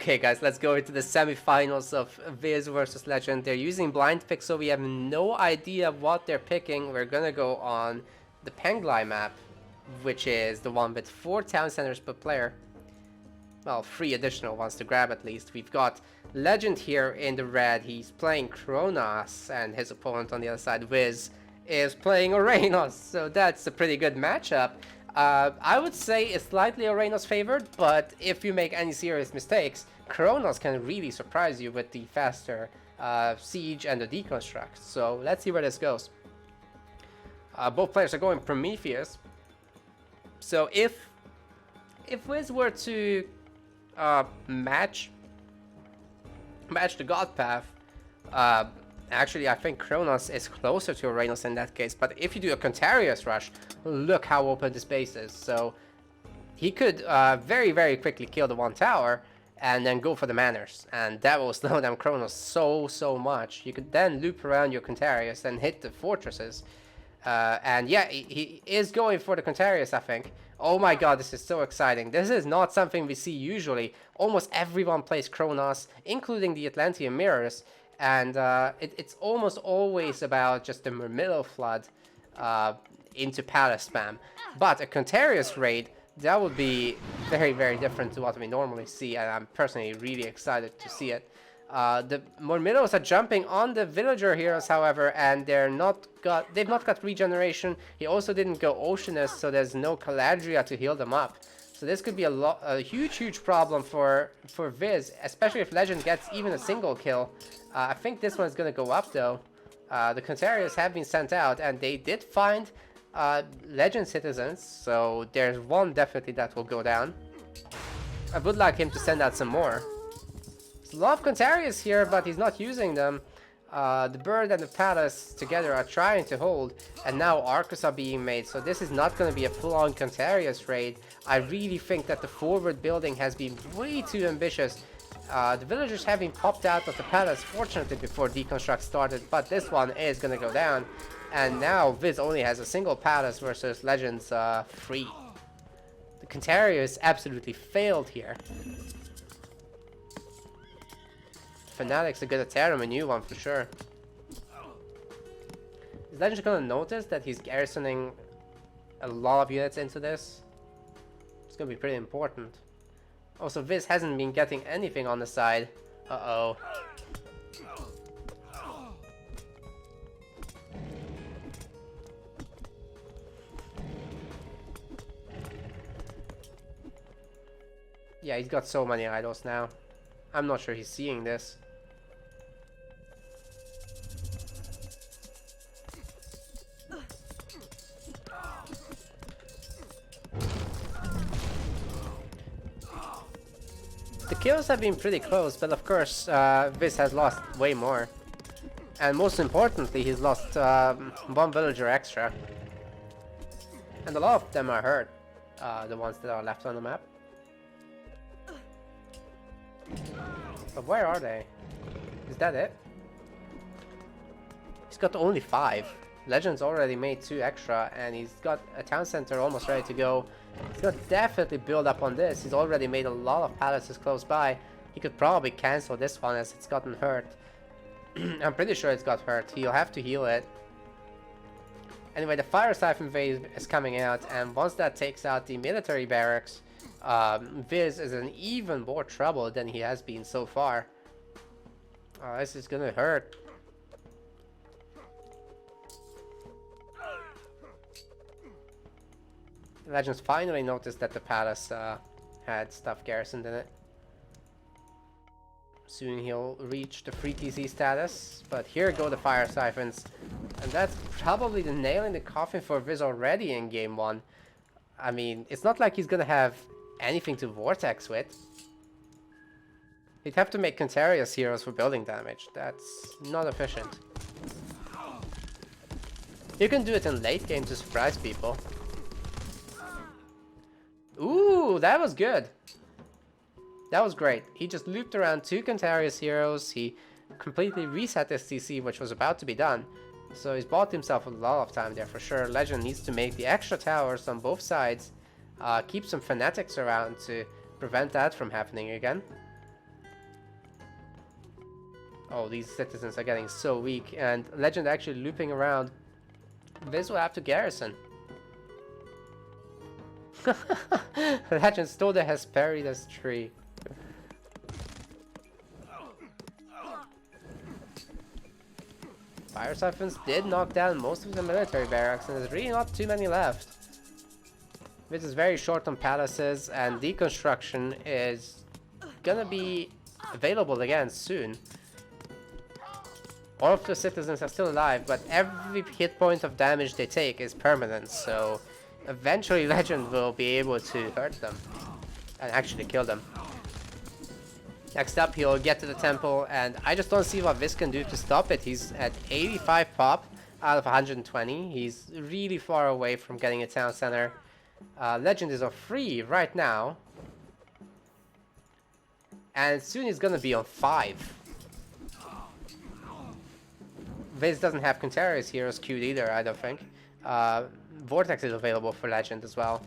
Okay guys, let's go into the semifinals of Viz versus Legend. They're using blind pick, so we have no idea what they're picking. We're gonna go on the Penglai map, which is the one with 4 town centers per player. Well, 3 additional ones to grab at least. We've got Legend here in the red. He's playing Kronos, and his opponent on the other side, Viz, is playing Orenos. So that's a pretty good matchup. I would say it's slightly Orenos favored, but if you make any serious mistakes, Kronos can really surprise you with the faster siege and the deconstruct. So let's see where this goes. Both players are going Prometheus. So if Wiz were to match the God Path, actually I think Kronos is closer to Orenos in that case. But if you do a Contarius rush, look how open this base is. So he could very quickly kill the 1 tower and then go for the manors, and that will slow down Kronos so much. You could then loop around your Contarius and hit the fortresses. And yeah, he is going for the Contarius, I think. Oh my god, this is so exciting. This is not something we see usually. Almost everyone plays Kronos, including the Atlantean Mirrors. And it's almost always about just the Myrmidon Flood into Palace spam. But a Contarius raid, that would be very different to what we normally see. And I'm personally really excited to see it. The Myrmidos are jumping on the villager heroes, however, and they've not got regeneration. He also didn't go Oceanus, so there's no Caladria to heal them up. So this could be a huge problem for Viz, especially if Legend gets even a single kill. I think this one's gonna go up though. The Contarius have been sent out, and they did find Legend citizens, so there's one definitely that will go down. I would like him to send out some more. A lot of Contarius here, but he's not using them. The bird and the palace together are trying to hold, and now Arcus are being made, so this is not going to be a full-on Contarius raid. I really think that the forward building has been way too ambitious. The villagers have been popped out of the palace, fortunately, before deconstruct started, but this one is going to go down. And now Viz only has a single palace versus Legends 3. The Contarius absolutely failed here. Fanatics are gonna tear him a new one for sure. Is Legend gonna notice that he's garrisoning a lot of units into this? It's gonna be pretty important. Also, Viz hasn't been getting anything on the side. Uh-oh. Yeah, he's got so many idols now. I'm not sure he's seeing this. The kills have been pretty close, but of course Viz has lost way more. And most importantly, he's lost 1 villager extra. And a lot of them are hurt, the ones that are left on the map. But where are they? Is that it? He's got only 5. Legend's already made 2 extra, and he's got a town center almost ready to go. He's gonna definitely build up on this. He's already made a lot of palaces close by. He could probably cancel this one as it's gotten hurt. I'm pretty sure it's got hurt. He'll have to heal it. Anyway, the Fire Siphon wave is coming out, and once that takes out the military barracks, Viz is in even more trouble than he has been so far. This is gonna hurt. Legends finally noticed that the palace had stuff garrisoned in it. Soon he'll reach the free TC status, but here go the Fire Siphons. And that's probably the nail in the coffin for Viz already in game 1. I mean, it's not like he's gonna have anything to vortex with. He'd have to make Contarius heroes for building damage. That's not efficient. You can do it in late game to surprise people. Ooh, that was good. That was great. He just looped around 2 Contarius heroes. He completely reset his CC, which was about to be done. So he's bought himself a lot of time there for sure. Legend needs to make the extra towers on both sides. Keep some fanatics around to prevent that from happening again. Oh, these citizens are getting so weak, and Legend actually looping around. This will have to garrison. Legend stole the Hesperides tree. Fire Siphons did knock down most of the military barracks, and there's really not too many left. This is very short on palaces, and deconstruction is gonna be available again soon. All of the citizens are still alive, but every hit point of damage they take is permanent, so eventually Legend will be able to hurt them and actually kill them. Next up, he'll get to the temple, and I just don't see what Viz can do to stop it. He's at 85 pop out of 120. He's really far away from getting a town center. Legend is on 3 right now, and soon he's gonna be on 5. Viz doesn't have Contarius Heroes queued either, I don't think. Vortex is available for Legend as well.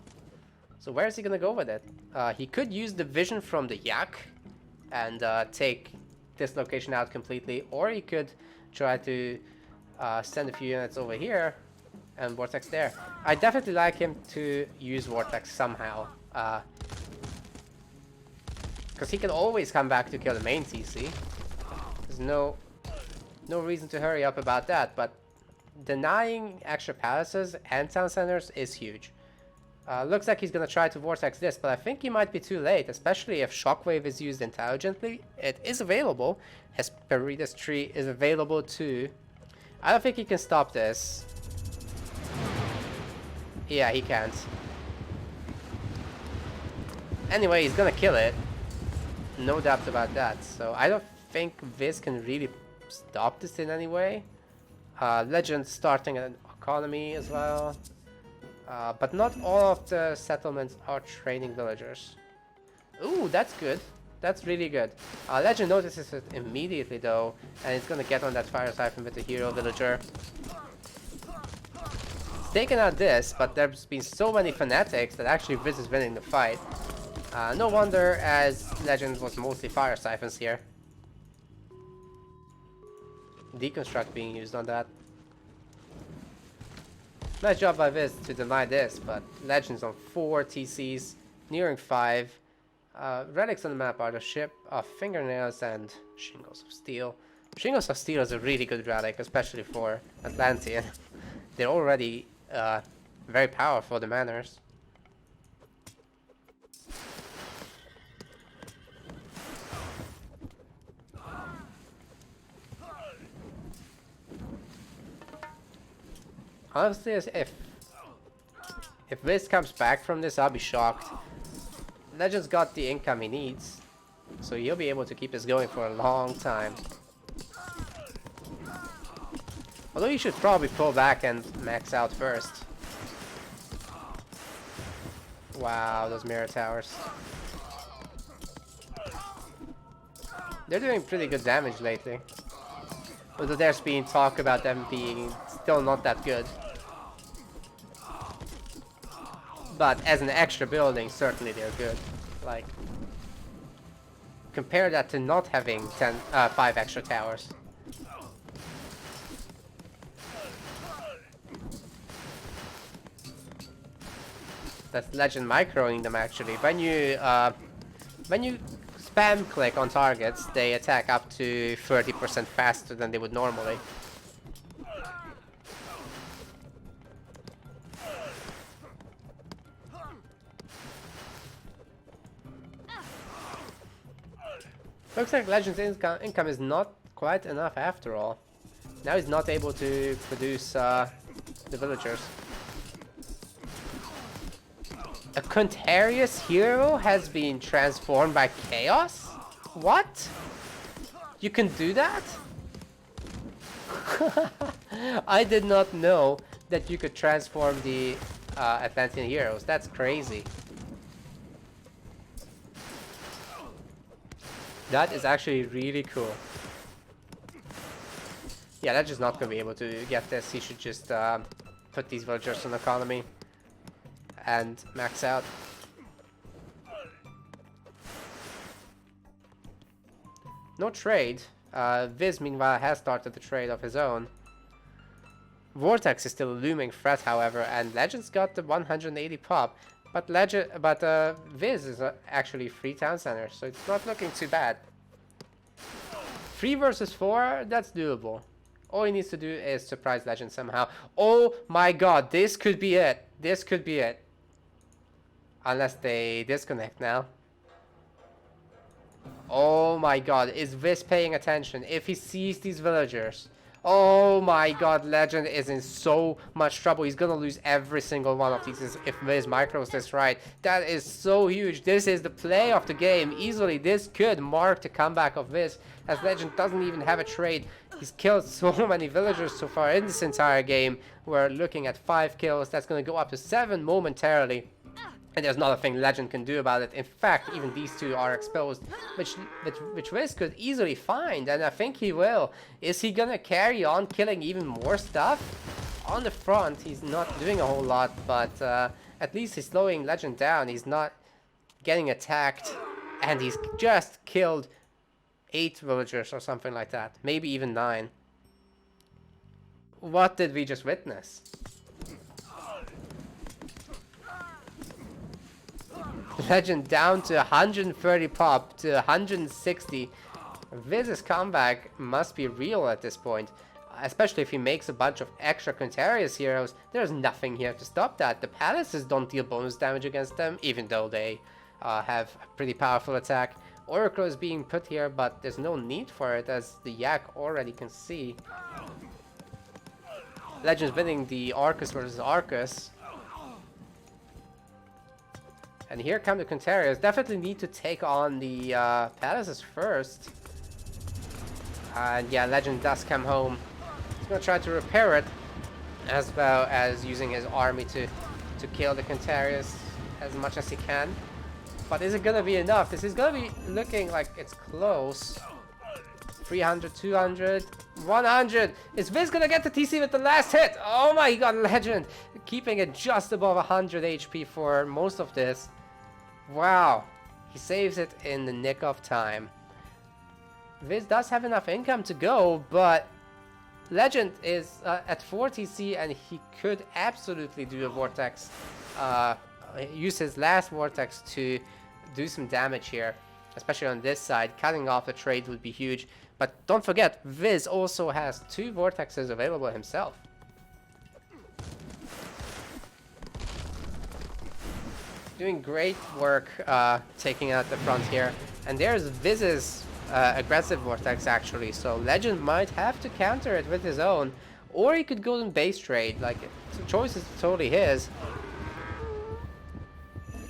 So where is he gonna go with it? He could use the vision from the Yak and take this location out completely, or he could try to send a few units over here and Vortex there. I definitely like him to use Vortex somehow, because he can always come back to kill the main TC. There's no reason to hurry up about that, but denying extra palaces and town centers is huge. Looks like he's gonna try to Vortex this, but I think he might be too late, especially if Shockwave is used intelligently. It is available. Hesperides tree is available too. I don't think he can stop this. Yeah, he can't. Anyway, he's gonna kill it. No doubt about that. So I don't think Viz can really stop this in any way. Legend starting an economy as well. But not all of the settlements are training villagers. Ooh, that's good. That's really good. Legend notices it immediately though, and it's gonna get on that fire siphon with the hero villager. It's taken out this, but there's been so many fanatics that actually Viz is winning the fight. No wonder, as Legend was mostly fire siphons here. Deconstruct being used on that. Nice job by Viz to deny this, but Legends on 4 TCs, nearing 5. Relics on the map are the Ship of Fingernails and Shingles of Steel. Shingles of Steel is a really good relic, especially for Atlantean. They're already very powerful, the manners. Honestly, if Viz comes back from this, I'll be shocked. Legend's got the income he needs, so he'll be able to keep this going for a long time. Although he should probably pull back and max out first. Wow, those mirror towers. They're doing pretty good damage lately. Although there's been talk about them being still not that good. But as an extra building, certainly they're good. Like, compare that to not having 5 extra towers. That's Legend microing them actually. When you spam click on targets, they attack up to 30% faster than they would normally. Looks like Legend's income is not quite enough after all. Now he's not able to produce the villagers. A Contarius hero has been transformed by Chaos? What? You can do that? I did not know that you could transform the Atlantean heroes. That's crazy. That is actually really cool. Yeah, that's just not gonna be able to get this. He should just put these villagers in economy and max out. No trade. Viz, meanwhile, has started the trade of his own. Vortex is still a looming threat, however, and Legend's got the 180 pop. But Viz is actually 3 town centers, so it's not looking too bad. 3 versus 4, that's doable. All he needs to do is surprise Legend somehow. Oh my god, this could be it. This could be it. Unless they disconnect now. Oh my god, is Viz paying attention? If he sees these villagers. Oh my god, Legend is in so much trouble. He's gonna lose every single one of these if Viz micros this right. That is so huge. This is the play of the game. Easily, this could mark the comeback of Viz, as Legend doesn't even have a trade. He's killed so many villagers so far in this entire game. We're looking at 5 kills. That's gonna go up to 7 momentarily. And there's not a thing Legend can do about it. In fact, even these two are exposed, which Viz could easily find, and I think he will. Is he gonna carry on killing even more stuff? On the front, he's not doing a whole lot, but at least he's slowing Legend down. He's not getting attacked, and he's just killed 8 villagers or something like that. Maybe even 9. What did we just witness? Legend down to 130 pop to 160. Viz's comeback must be real at this point. Especially if he makes a bunch of extra Quintarius heroes. There's nothing here to stop that. The palaces don't deal bonus damage against them, even though they have a pretty powerful attack. Oracle is being put here, but there's no need for it, as the Yak already can see. Legend's winning the Arcus versus Arcus. And here come the Quintarius. Definitely need to take on the palaces first. And yeah, Legend does come home. He's gonna try to repair it, as well as using his army to kill the Quintarius as much as he can. But is it gonna be enough? This is gonna be looking like it's close. 300, 200, 100. Is Viz gonna get the TC with the last hit? Oh my god, Legend! Keeping it just above 100 HP for most of this. Wow. He saves it in the nick of time. Viz does have enough income to go, but Legend is at 4 TC, and he could absolutely do a Vortex. Use his last Vortex to do some damage here, especially on this side. Cutting off the trade would be huge. But don't forget, Viz also has 2 Vortexes available himself. Doing great work taking out the front here. And there's Viz's aggressive Vortex actually, so Legend might have to counter it with his own. Or he could go in base trade, like, the choice is totally his.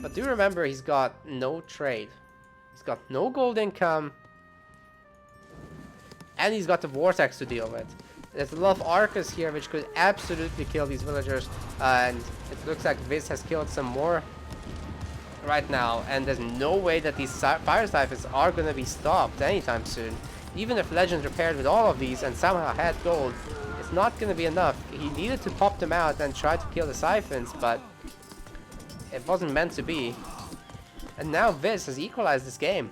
But do remember, he's got no trade. He's got no gold income. And he's got the Vortex to deal with. There's a lot of Arcus here, which could absolutely kill these villagers. And it looks like Viz has killed some more right now. And there's no way that these Fire Siphons are going to be stopped anytime soon. Even if Legend repaired with all of these and somehow had gold, it's not going to be enough. He needed to pop them out and try to kill the Siphons, but it wasn't meant to be. And now Viz has equalized this game.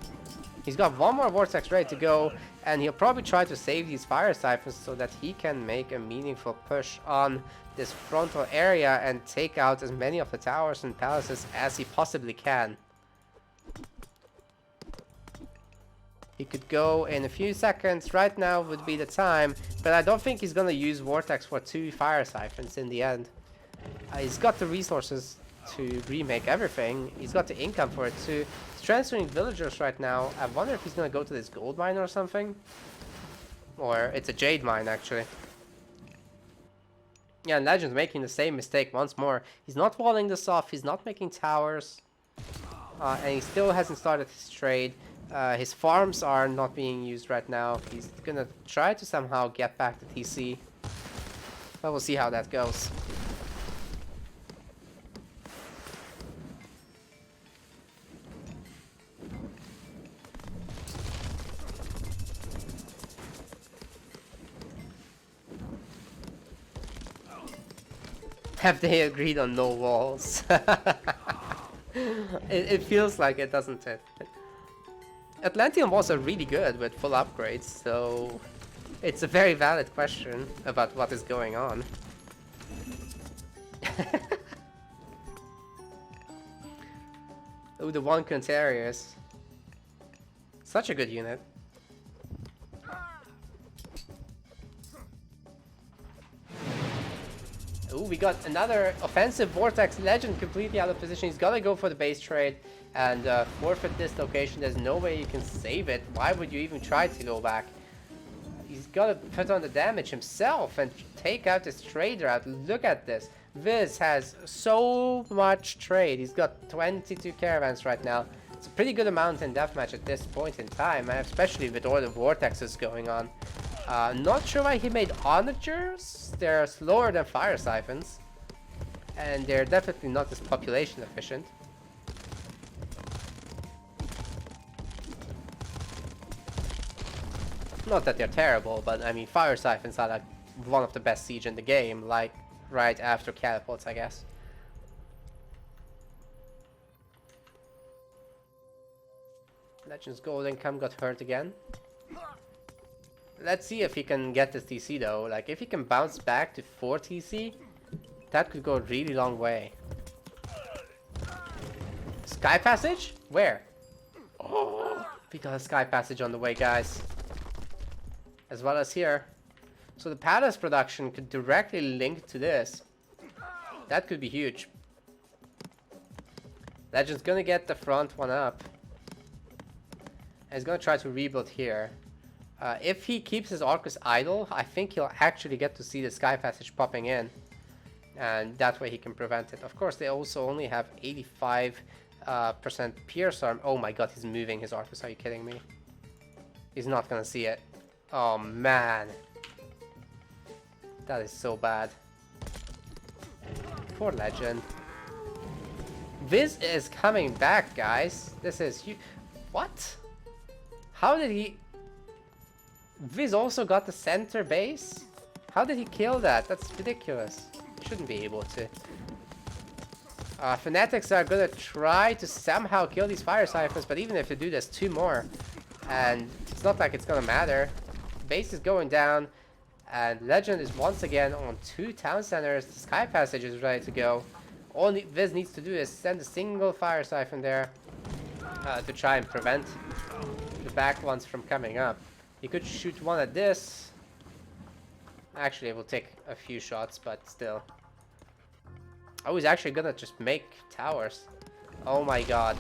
He's got one more Vortex ready to go, and he'll probably try to save these Fire Siphons so that he can make a meaningful push on this frontal area and take out as many of the towers and palaces as he possibly can. He could go in a few seconds. Right now would be the time, but I don't think he's gonna use Vortex for 2 Fire Siphons in the end. He's got the resources to remake everything. He's got the income for it too. He's transferring villagers right now. I wonder if he's gonna go to this gold mine or something. Or it's a jade mine actually. Yeah, and Legend's making the same mistake once more. He's not walling this off. He's not making towers. And he still hasn't started his trade. His farms are not being used right now. He's gonna try to somehow get back to TC. But we'll see how that goes. Have they agreed on no walls? It feels like it, doesn't it? Atlantean walls are really good with full upgrades, so it's a very valid question about what is going on. Oh, the one Contarius. Such a good unit. Ooh, we got another offensive Vortex Legend completely out of position. He's gotta go for the base trade and forfeit this location. There's no way you can save it. Why would you even try to go back? He's gotta put on the damage himself and take out this trader out. Look at this. Viz has so much trade. He's got 22 caravans right now. It's a pretty good amount in deathmatch at this point in time, especially with all the vortexes going on. Not sure why he made onagers. They're slower than fire siphons, and they're definitely not as population efficient. Not that they're terrible, but I mean, fire siphons are like one of the best siege in the game, like right after catapults, I guess. Legends Gold Income got hurt again. Let's see if he can get this TC though. Like, if he can bounce back to 4 TC, that could go a really long way. Sky Passage? Where? Oh, we got a Sky Passage on the way, guys. As well as here. So the Palace production could directly link to this. That could be huge. Legend's gonna get the front one up. And he's gonna try to rebuild here. If he keeps his Arcus idle, I think he'll actually get to see the Sky Passage popping in. And that way he can prevent it. Of course, they also only have 85% Pierce Arm. Oh my god, he's moving his Arcus. Are you kidding me? He's not gonna see it. Oh man. That is so bad. Poor Legend. Viz is coming back, guys. This is huge. What? How did he... Viz also got the center base? How did he kill that? That's ridiculous. Shouldn't be able to. Fanatics are gonna try to somehow kill these fire ciphers, but even if they do, there's 2 more. And it's not like it's gonna matter. Base is going down, and Legend is once again on 2 town centers. The Sky Passage is ready to go. All Viz needs to do is send a single fire siphon there to try and prevent the back ones from coming up. He could shoot one at this. Actually, it will take a few shots, but still. Oh, he's actually gonna just make towers. Oh my god.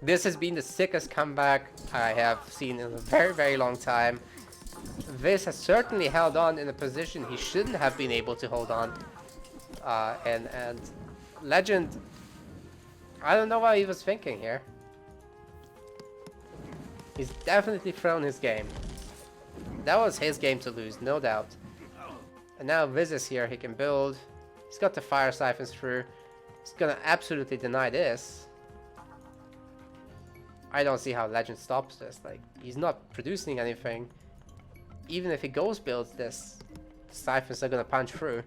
This has been the sickest comeback I have seen in a very, very long time. Viz has certainly held on in a position he shouldn't have been able to hold on. And Legend, I don't know what he was thinking here. He's definitely thrown his game. That was his game to lose, no doubt. And now Viz is here, he can build. He's got the fire siphons through. He's gonna absolutely deny this. I don't see how Legend stops this. Like, he's not producing anything. Even if he ghost builds this, the siphons are gonna punch through.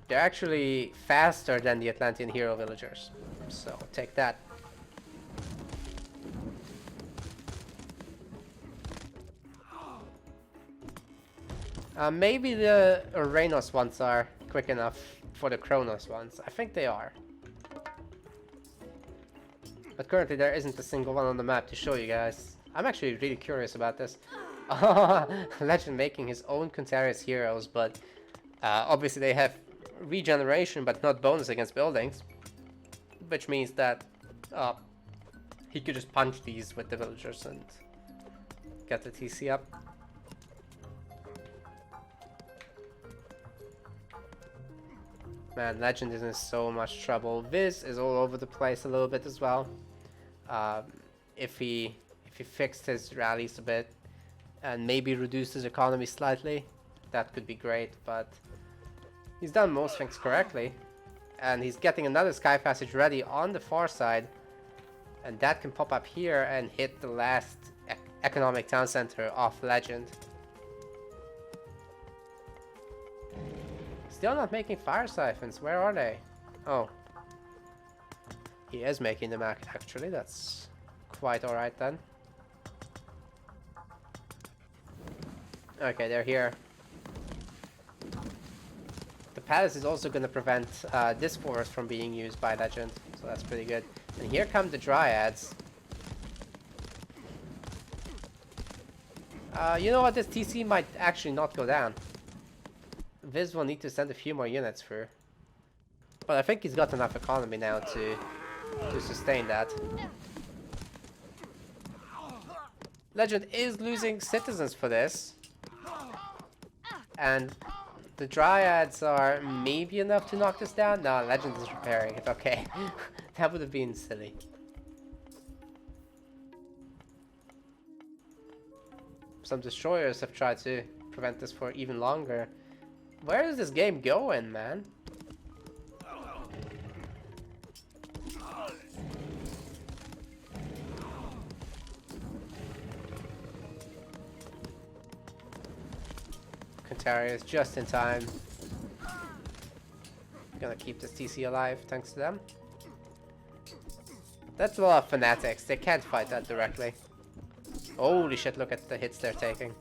They're actually faster than the Atlantean hero villagers. So, take that. Maybe the Uranus ones are quick enough for the Kronos ones. I think they are. But currently there isn't a single one on the map to show you guys. I'm actually really curious about this. Legend making his own Contarius heroes, but obviously they have regeneration but not bonus against buildings. Which means that he could just punch these with the villagers and get the TC up. Man, Legend is in so much trouble. Viz is all over the place a little bit as well. If he fixed his rallies a bit and maybe reduced his economy slightly, that could be great, but he's done most things correctly. And he's getting another Sky Passage ready on the far side, and that can pop up here and hit the last economic town center of Legend. Still not making fire siphons. Where are they? Oh. He is making them actually. That's quite alright then. Okay, they're here. The palace is also going to prevent this forest from being used by Legend, so that's pretty good. And here come the Dryads. You know what? This TC might actually not go down. Viz will need to send a few more units through. But I think he's got enough economy now to sustain that. Legend is losing citizens for this. And the Dryads are maybe enough to knock this down? No, Legend is repairing it. Okay. That would have been silly. Some destroyers have tried to prevent this for even longer. Where is this game going, man? Contarius just in time. Gonna keep this TC alive thanks to them. That's a lot of fanatics. They can't fight that directly. Holy shit, look at the hits they're taking.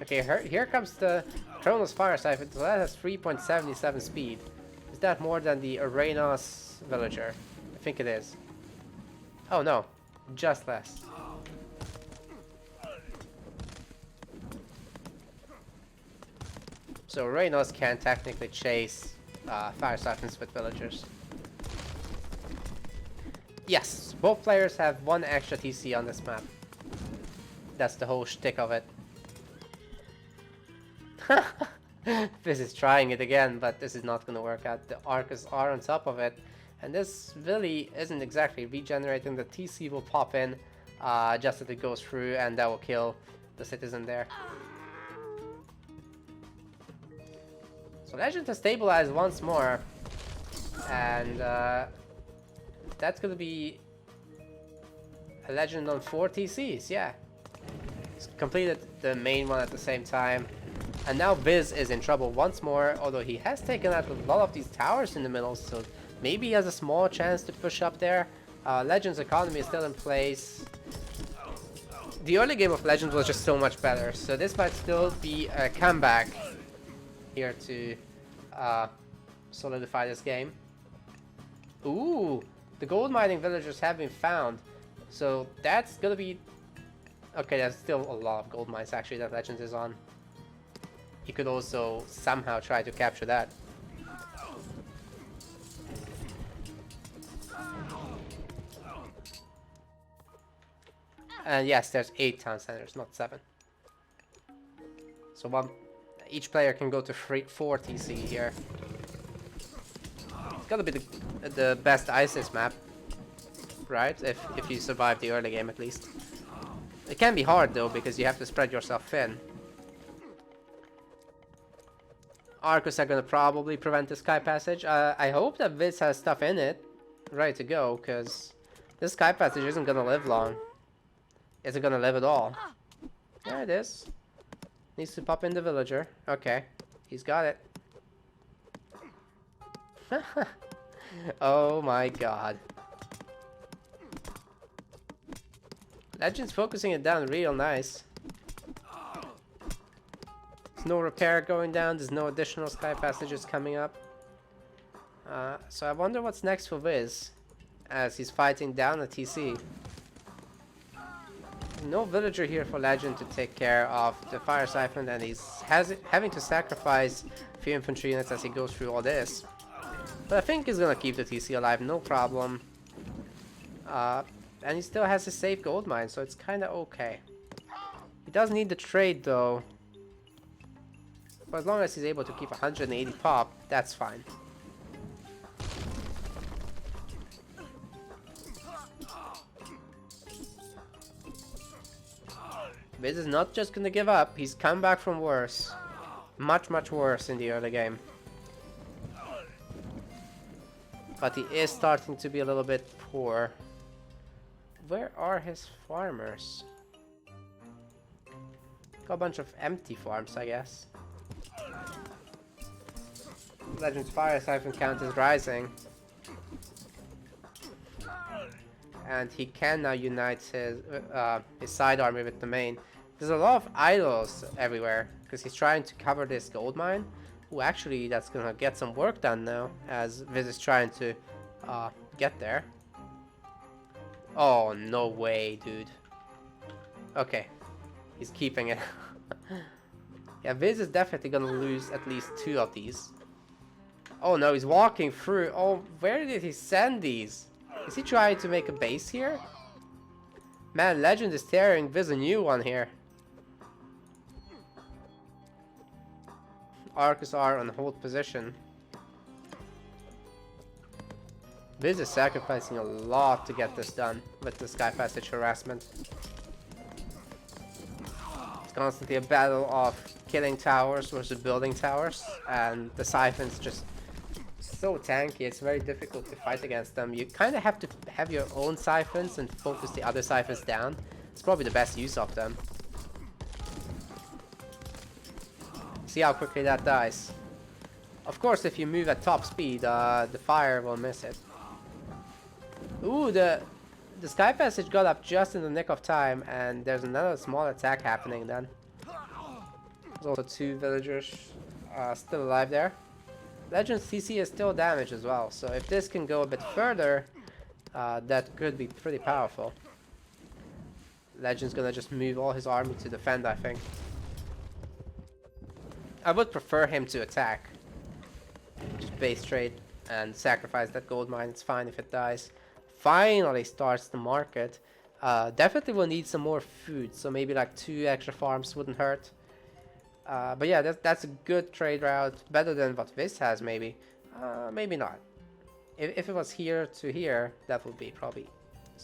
Okay, here comes the Kronos Fire Siphon. So that has 3.77 speed. Is that more than the Arenos Villager? I think it is. Oh no, just less. So Arenos can technically chase Fire Siphons with villagers. Yes, both players have one extra TC on this map. That's the whole shtick of it. This is trying it again, but this is not going to work out. The Arcus are on top of it, and this really isn't exactly regenerating. The TC will pop in just as it goes through, and that will kill the citizen there. So Legend has stabilized once more, and that's going to be a Legend on 4 TCs, yeah. He's completed the main one at the same time. And now Viz is in trouble once more, although he has taken out a lot of these towers in the middle, so maybe he has a small chance to push up there. Legend's economy is still in place. The early game of Legends was just so much better, so this might still be a comeback here to solidify this game. Ooh, the gold mining villagers have been found, so that's gonna be... Okay, there's still a lot of gold mines actually that Legends is on. You could also somehow try to capture that. And yes, there's 8 town centers, not 7. So each player can go to 4 TC here. It's gotta be the best ISIS map, right? If you survive the early game at least. It can be hard though, because you have to spread yourself thin. Arcus are gonna probably prevent the Sky Passage. I hope that Viz has stuff in it ready to go, because this Sky Passage isn't gonna live long. Isn't gonna live at all. There it is. Needs to pop in the villager. Okay, he's got it. Oh my god. Legend's focusing it down real nice. There's no repair going down, there's no additional Sky Passages coming up. So I wonder what's next for Viz, as he's fighting down a TC. No villager here for Legend to take care of the Fire Siphon, and he's having to sacrifice a few infantry units as he goes through all this. But I think he's gonna keep the TC alive, no problem. And he still has a safe gold mine, so it's kinda okay. He does need the trade though. But as long as he's able to keep 180 pop, that's fine. Viz is not just gonna give up, he's come back from worse. Much, much worse in the early game. But he is starting to be a little bit poor. Where are his farmers? Got a bunch of empty farms, I guess. Legend's Fire Siphon count is rising. and he can now unite his side army with the main. There's a lot of idols everywhere because he's trying to cover this gold mine. Ooh, actually, that's gonna get some work done now as Viz is trying to get there. Oh, no way, dude. Okay, he's keeping it. Yeah, Viz is definitely gonna lose at least 2 of these. Oh no, he's walking through. Oh, where did he send these? Is he trying to make a base here? Man, Legend is tearing Viz a new one here. Arcus are on hold position. Viz is sacrificing a lot to get this done with the Sky Passage harassment. It's constantly a battle of killing towers versus building towers, and the Siphon's just so tanky, it's very difficult to fight against them. You kind of have to have your own Siphons and focus the other Siphons down. It's probably the best use of them. See how quickly that dies. Of course, if you move at top speed, the fire will miss it. Ooh, the Sky Passage got up just in the nick of time, and there's another small attack happening then. There's also 2 villagers still alive there. Legend's CC is still damaged as well, so if this can go a bit further, that could be pretty powerful. Legend's gonna just move all his army to defend, I think. I would prefer him to attack. Just base trade and sacrifice that gold mine, it's fine if it dies. Finally starts the market. Definitely will need some more food, so maybe like 2 extra farms wouldn't hurt. But yeah, that's a good trade route, better than what Viz has maybe. Maybe not. If it was here to here, that would be probably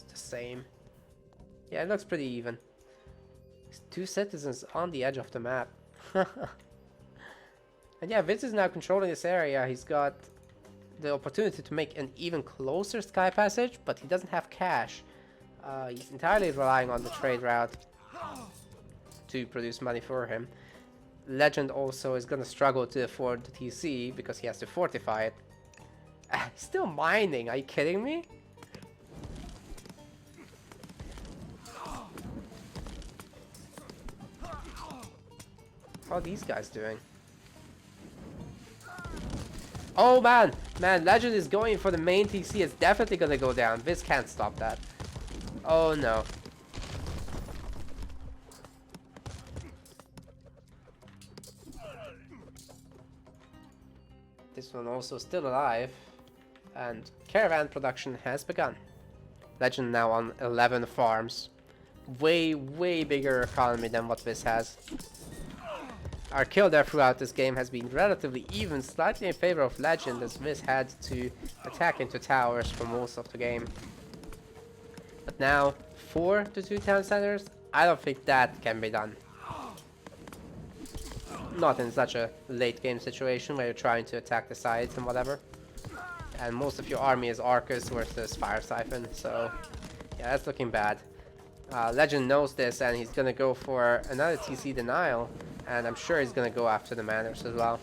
the same. Yeah, it looks pretty even. 2 citizens on the edge of the map. And yeah, Viz is now controlling this area. He's got the opportunity to make an even closer Sky Passage, but he doesn't have cash. He's entirely relying on the trade route to produce money for him. Legend also is gonna struggle to afford the TC because he has to fortify it. Still mining, are you kidding me? How are these guys doing? Oh man, Legend is going for the main TC. It's definitely gonna go down. Viz can't stop that. Oh no. This one also still alive, and caravan production has begun. Legend now on 11 farms. Way bigger economy than what Viz has. Our kill there throughout this game has been relatively even, slightly in favor of Legend, as Viz had to attack into towers for most of the game. But now, 4 to 2 town centers, I don't think that can be done. Not in such a late game situation where you're trying to attack the sides and whatever. And most of your army is Arcus versus Fire Siphon, so yeah, that's looking bad. Legend knows this and he's gonna go for another TC denial, and I'm sure he's gonna go after the manors as well.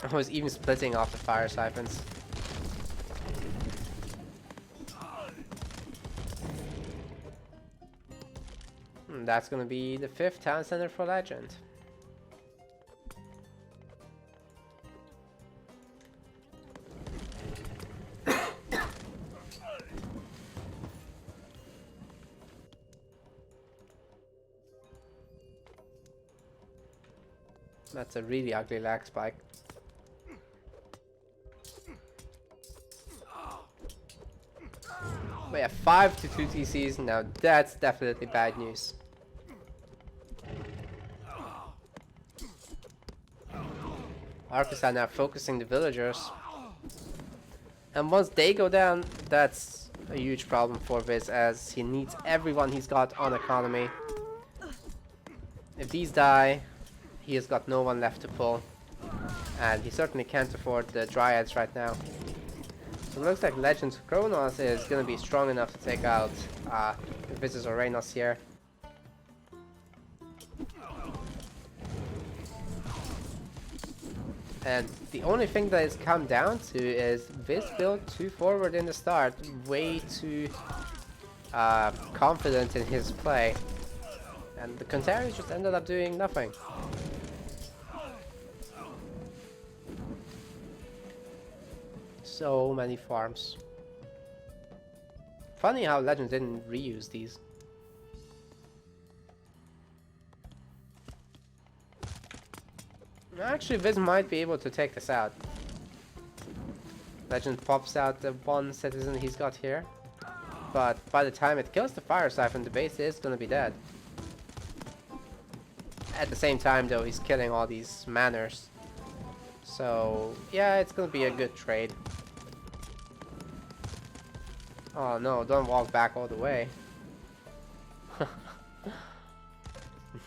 I was even splitting off the Fire Siphons. That's gonna be the 5th town center for Legend. That's a really ugly lag spike. We have 5 to 2 TCs now. That's definitely bad news. Arcus are now focusing the villagers. And once they go down, that's a huge problem for Viz, as he needs everyone he's got on economy. If these die, he has got no one left to pull. And he certainly can't afford the Dryads right now. So it looks like Legend's Kronos is going to be strong enough to take out Viz's Orenos here. And the only thing that it's come down to is Viz built too forward in the start, way too confident in his play. And the Contarians just ended up doing nothing. So many farms. Funny how Legends didn't reuse these. Actually, Viz might be able to take this out. Legend pops out the one citizen he's got here. But by the time it kills the Fire Siphon, the base is gonna be dead. At the same time though, he's killing all these manners. So yeah, it's gonna be a good trade. Oh no, don't walk back all the way.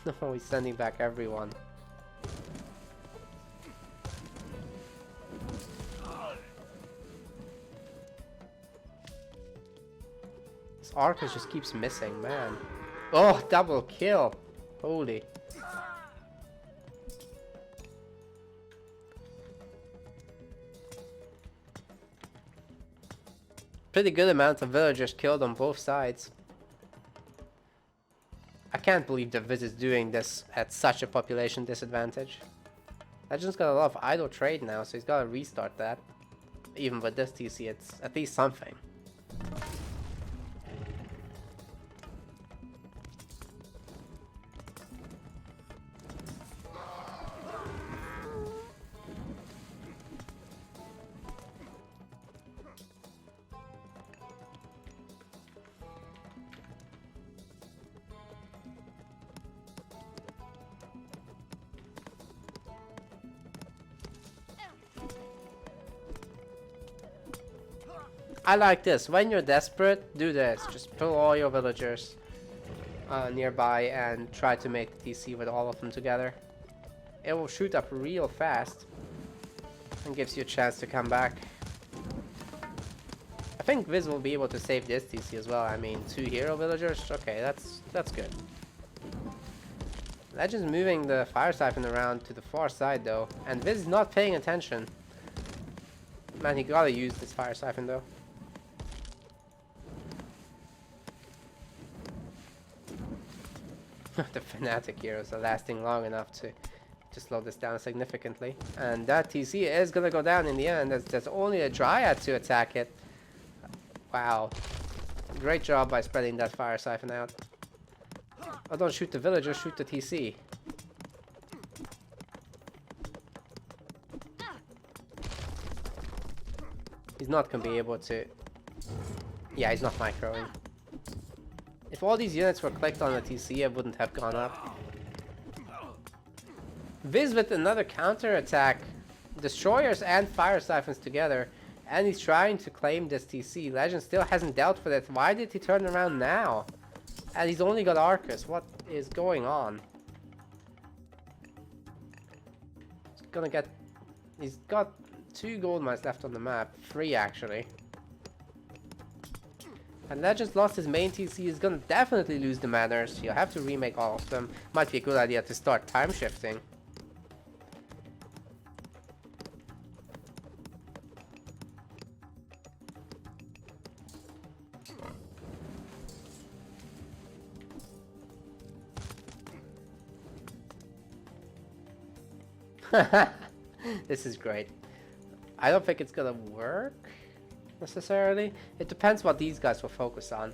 No, he's sending back everyone. This Arcus just keeps missing, man. Oh, double kill! Holy. Pretty good amount of villagers killed on both sides. I can't believe the Viz is doing this at such a population disadvantage. Legend's got a lot of idle trade now, so he's gotta restart that. Even with this TC, it's at least something. I like this. When you're desperate, do this. Just pull all your villagers nearby and try to make the TC with all of them together. It will shoot up real fast and gives you a chance to come back. I think Viz will be able to save this TC as well. I mean, 2 hero villagers? Okay, that's good. Legend's moving the Fire Siphon around to the far side though, and Viz is not paying attention. Man, he gotta use this Fire Siphon though. The Fnatic heroes are lasting long enough to slow this down significantly. And that TC is gonna go down in the end. There's only a Dryad to attack it. Wow. Great job by spreading that Fire Siphon out. Oh, don't shoot the villagers, shoot the TC. He's not gonna be able to... Yeah, he's not microing. If all these units were clicked on the TC, it wouldn't have gone up. Viz with another counter attack. Destroyers and Fire Siphons together. And he's trying to claim this TC. Legend still hasn't dealt with it. Why did he turn around now? And he's only got Arcus. What is going on? He's gonna get... He's got 2 gold mines left on the map. 3 actually. And Legend's lost his main TC. He's gonna definitely lose the manners. He'll have to remake all of them. Might be a good idea to start time shifting. This is great. I don't think it's gonna work necessarily. It depends what these guys will focus on.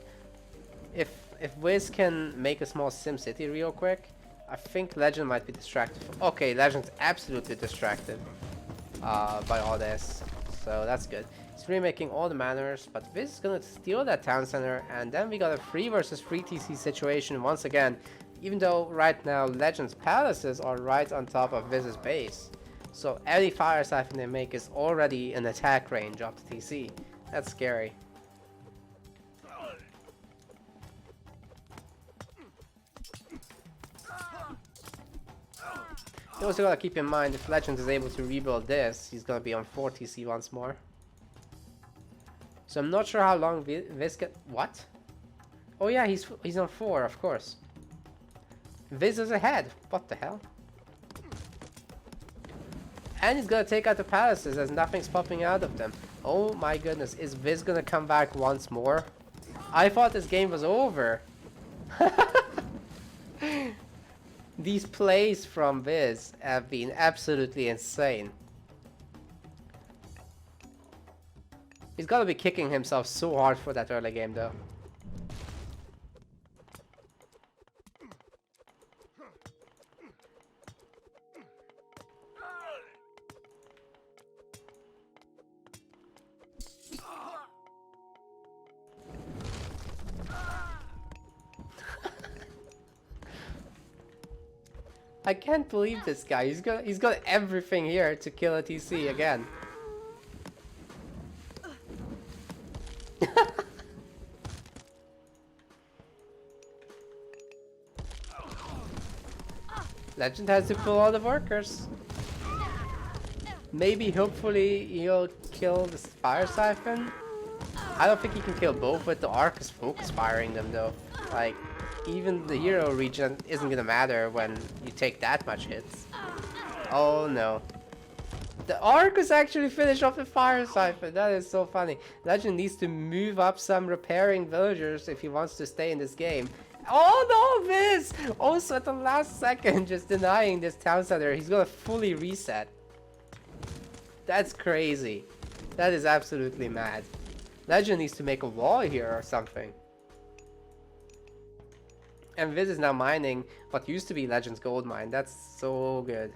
If Wiz can make a small Sim City real quick, I think Legend might be distracted. Okay, Legend's absolutely distracted by all this, so that's good. He's remaking all the manors, but Wiz is gonna steal that town center, and then we got a 3 versus 3 TC situation once again. Even though right now Legend's palaces are right on top of Viz's base, so any Fire Siphon they make is already in attack range of the TC. That's scary. You also gotta keep in mind, if Legend is able to rebuild this, he's gonna be on 4 TC once more. So I'm not sure how long Viz can... What? Oh yeah, he's on 4, of course. Viz is ahead. What the hell? And he's gonna take out the palaces as nothing's popping out of them. Oh my goodness, is Viz gonna come back once more? I thought this game was over. These plays from Viz have been absolutely insane. He's gotta be kicking himself so hard for that early game though. I can't believe this guy. He's got everything here to kill a TC again. Legend has to pull all the workers. Maybe, hopefully, he'll kill the Fire Siphon. I don't think he can kill both with the Arcus focus firing them though. Like, even the hero regen isn't gonna matter when you take that much hits. Oh no. The Arcus actually finished off the Fire Siphon. That is so funny. Legend needs to move up some repairing villagers if he wants to stay in this game. Oh no, Viz! Also at the last second, just denying this town center. He's gonna fully reset. That's crazy. That is absolutely mad. Legend needs to make a wall here or something. And Viz is now mining what used to be Legend's gold mine. That's so good.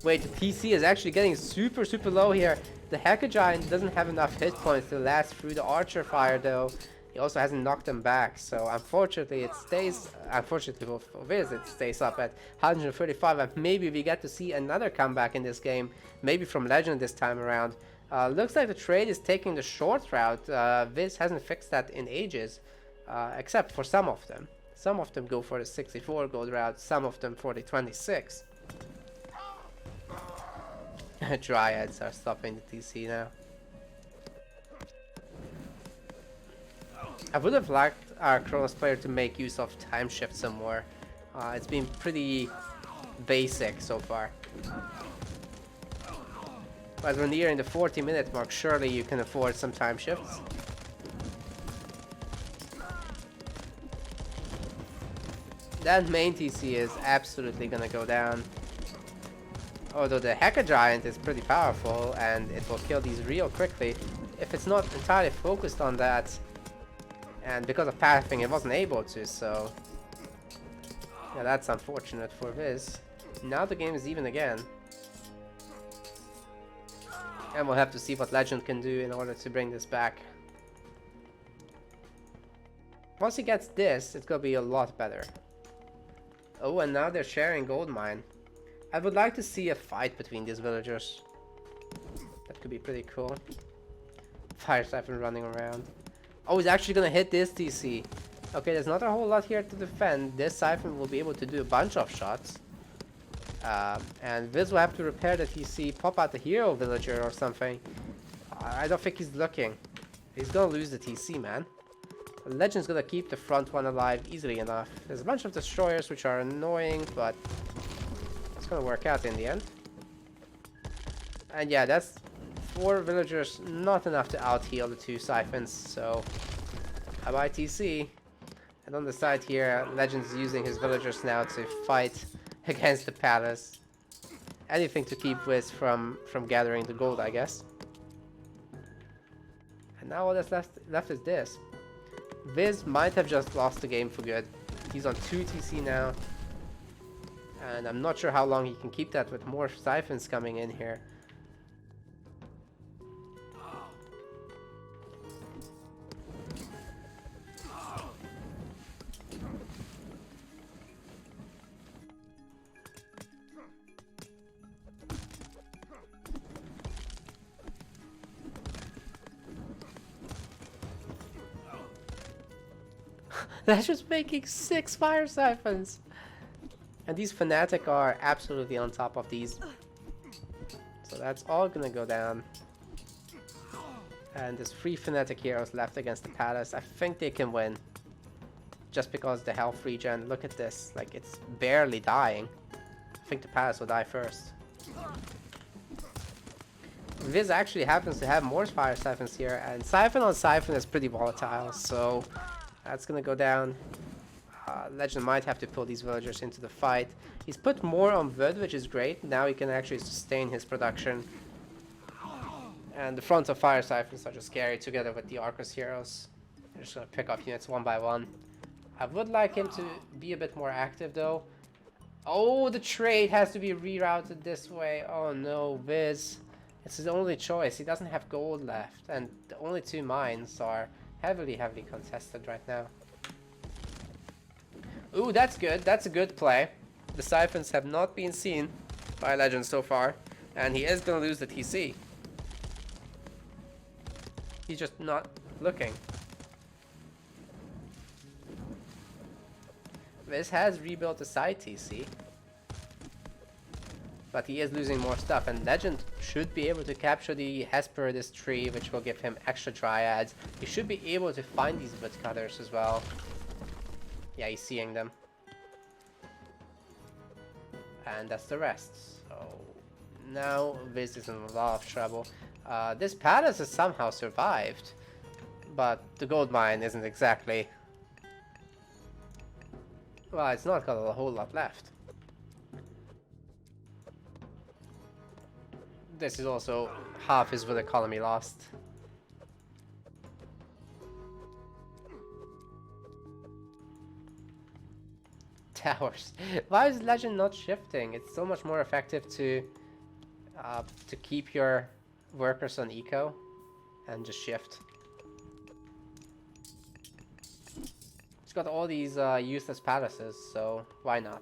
Wait, the TC is actually getting super low here. The Hacker Giant doesn't have enough hit points to last through the Archer Fire though. He also hasn't knocked them back, so unfortunately it stays, unfortunately for Viz, it stays up at 135, and maybe we get to see another comeback in this game, maybe from Legend this time around. Looks like the trade is taking the short route. Viz hasn't fixed that in ages, except for some of them. Some of them go for the 64 gold route, some of them for the 26. Dryads are stopping the TC now. I would have liked our Kronos player to make use of time shift some more. It's been pretty basic so far. As we're nearing the 40-minute mark, surely you can afford some time shifts. That main TC is absolutely gonna go down. Although the Hacker Giant is pretty powerful and it will kill these real quickly. If it's not entirely focused on that, and because of pathing it wasn't able to, so yeah, that's unfortunate for Viz. Now the game is even again. And we'll have to see what Legend can do in order to bring this back. Once he gets this, it's gonna be a lot better. Oh, and now they're sharing gold mine. I would like to see a fight between these villagers. That could be pretty cool. Fire Siphon running around. Oh, he's actually gonna hit this TC. Okay, there's not a whole lot here to defend. This Siphon will be able to do a bunch of shots. And Viz will have to repair the TC, pop out the hero villager or something. I don't think he's looking. He's gonna lose the TC, man. Legend's gonna keep the front one alive easily enough. There's a bunch of destroyers which are annoying, but it's gonna work out in the end. And yeah, that's 4 villagers, not enough to out-heal the 2 Siphons, so bye-bye TC. And on the side here, Legend's using his villagers now to fight against the palace. Anything to keep Wiz from gathering the gold, I guess. And now all that's left is this. Viz might have just lost the game for good. He's on 2 TC now. And I'm not sure how long he can keep that with more Siphons coming in here. That's just making 6 Fire Siphons! And these Fnatic are absolutely on top of these. So that's all gonna go down. And there's 3 Fnatic heroes left against the Palace. I think they can win. Just because the health regen, look at this. Like, it's barely dying. I think the Palace will die first. Viz actually happens to have more fire siphons here, and siphon on siphon is pretty volatile, so that's gonna go down. Legend might have to pull these villagers into the fight. He's put more on wood, which is great. Now he can actually sustain his production. And the fronts of fire siphons are just scary together with the Arcus heroes. They're just gonna pick off units one by one. I would like him to be a bit more active though. Oh, the trade has to be rerouted this way. Oh no, Viz. It's his only choice. He doesn't have gold left. And the only two mines are heavily contested right now. Ooh, that's good. That's a good play. The siphons have not been seen by Legend so far. And he is going to lose the TC. He's just not looking. This has rebuilt the side TC. But he is losing more stuff, and Legend should be able to capture the Hesperidus tree, which will give him extra dryads. He should be able to find these woodcutters as well. Yeah, he's seeing them. And that's the rest. So now Viz is in a lot of trouble. This palace has somehow survived, but the gold mine isn't exactly... Well, it's not got a whole lot left. This is also half his wood economy lost. Towers. Why is Legend not shifting? It's so much more effective to keep your workers on eco and just shift. It's got all these useless palaces, so why not?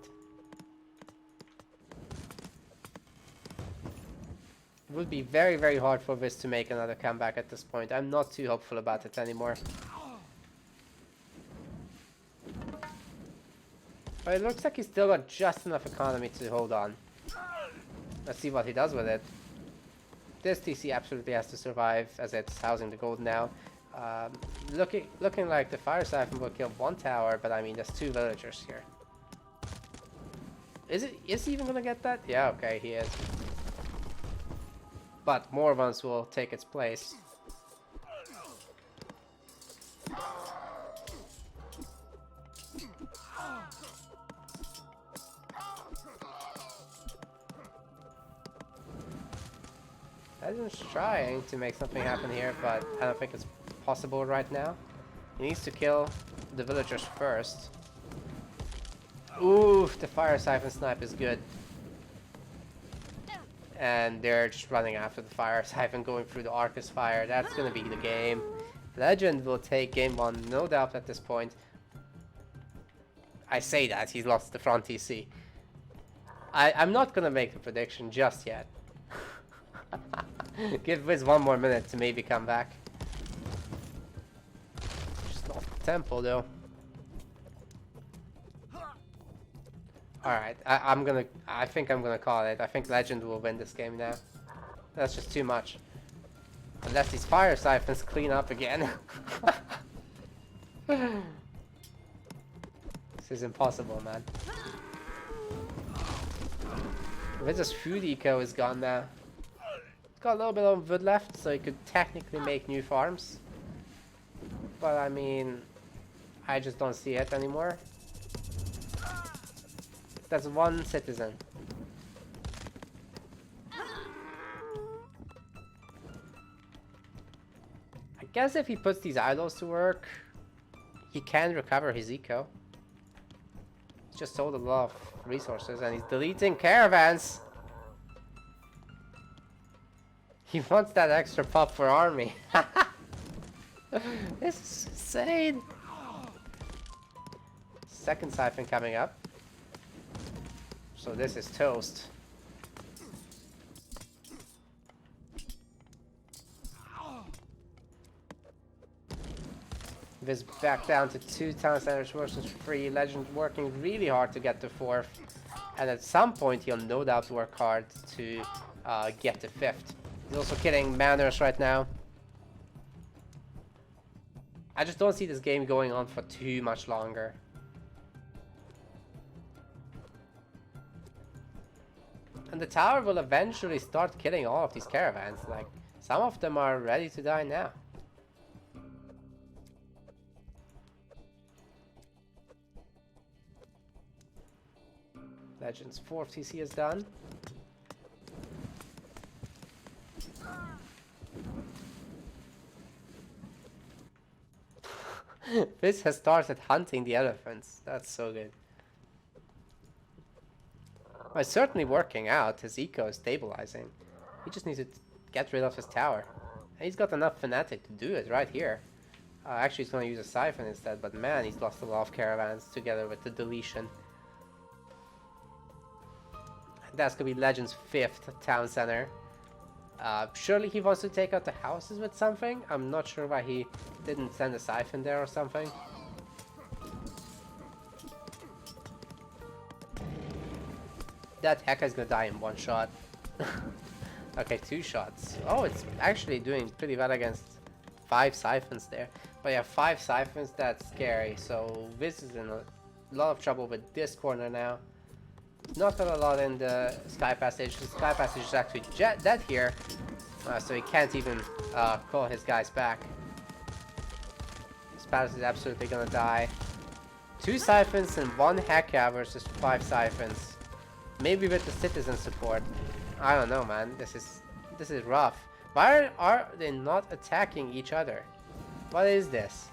It would be very, very hard for Viz to make another comeback at this point. I'm not too hopeful about it anymore. But it looks like he's still got just enough economy to hold on. Let's see what he does with it. This TC absolutely has to survive as it's housing the gold now. Looking like the fire siphon will kill one tower, but I mean there's two villagers here. Is he even gonna get that? Yeah, okay, he is. But more ones will take its place. Legend's trying to make something happen here, but I don't think it's possible right now. He needs to kill the villagers first. Ooh, the fire siphon snipe is good. And they're just running after the fire siphon, going through the Arcus fire. That's gonna be the game. Legend will take game one, no doubt at this point. I say that, he's lost the front TC. I'm not gonna make the prediction just yet. Give Viz one more minute to maybe come back. Just lost the tempo though. Alright, I think I'm gonna call it. I think Legend will win this game now. That's just too much. Unless these fire siphons clean up again. This is impossible, man. Viz's food eco is gone now. He's got a little bit of wood left, so he could technically make new farms. But I mean, I just don't see it anymore. That's one citizen. I guess if he puts these idols to work, he can recover his eco. He's just sold a lot of resources and he's deleting caravans. He wants that extra pop for army. This is insane. Second siphon coming up. So this is toast. Viz back down to 2 town centers versus 3. Legend working really hard to get to 4th. And at some point he'll no doubt work hard to get to 5th. He's also killing manners right now. I just don't see this game going on for too much longer. And the tower will eventually start killing all of these caravans. Like, some of them are ready to die now. Legends 4 TC is done. This has started hunting the elephants. That's so good. Well, it's certainly working out. His eco is stabilizing. He just needs to get rid of his tower. And he's got enough fanatic to do it right here. Actually, he's going to use a siphon instead, but man, he's lost a lot of caravans together with the deletion. That's going to be Legend's 5th town center. Surely he wants to take out the houses with something. I'm not sure why he didn't send a siphon there or something. That Heka is gonna die in one shot. Okay, 2 shots. Oh, it's actually doing pretty well against 5 siphons there. But yeah, 5 siphons, that's scary. So Viz is in a lot of trouble with this corner now. Not a lot in the Sky Passage. The Sky Passage is actually dead here. So he can't even call his guys back. This Palace is absolutely gonna die. 2 siphons and 1 Heka versus 5 siphons. Maybe with the citizen support. I don't know, man. This is rough. Why are they not attacking each other? What is this?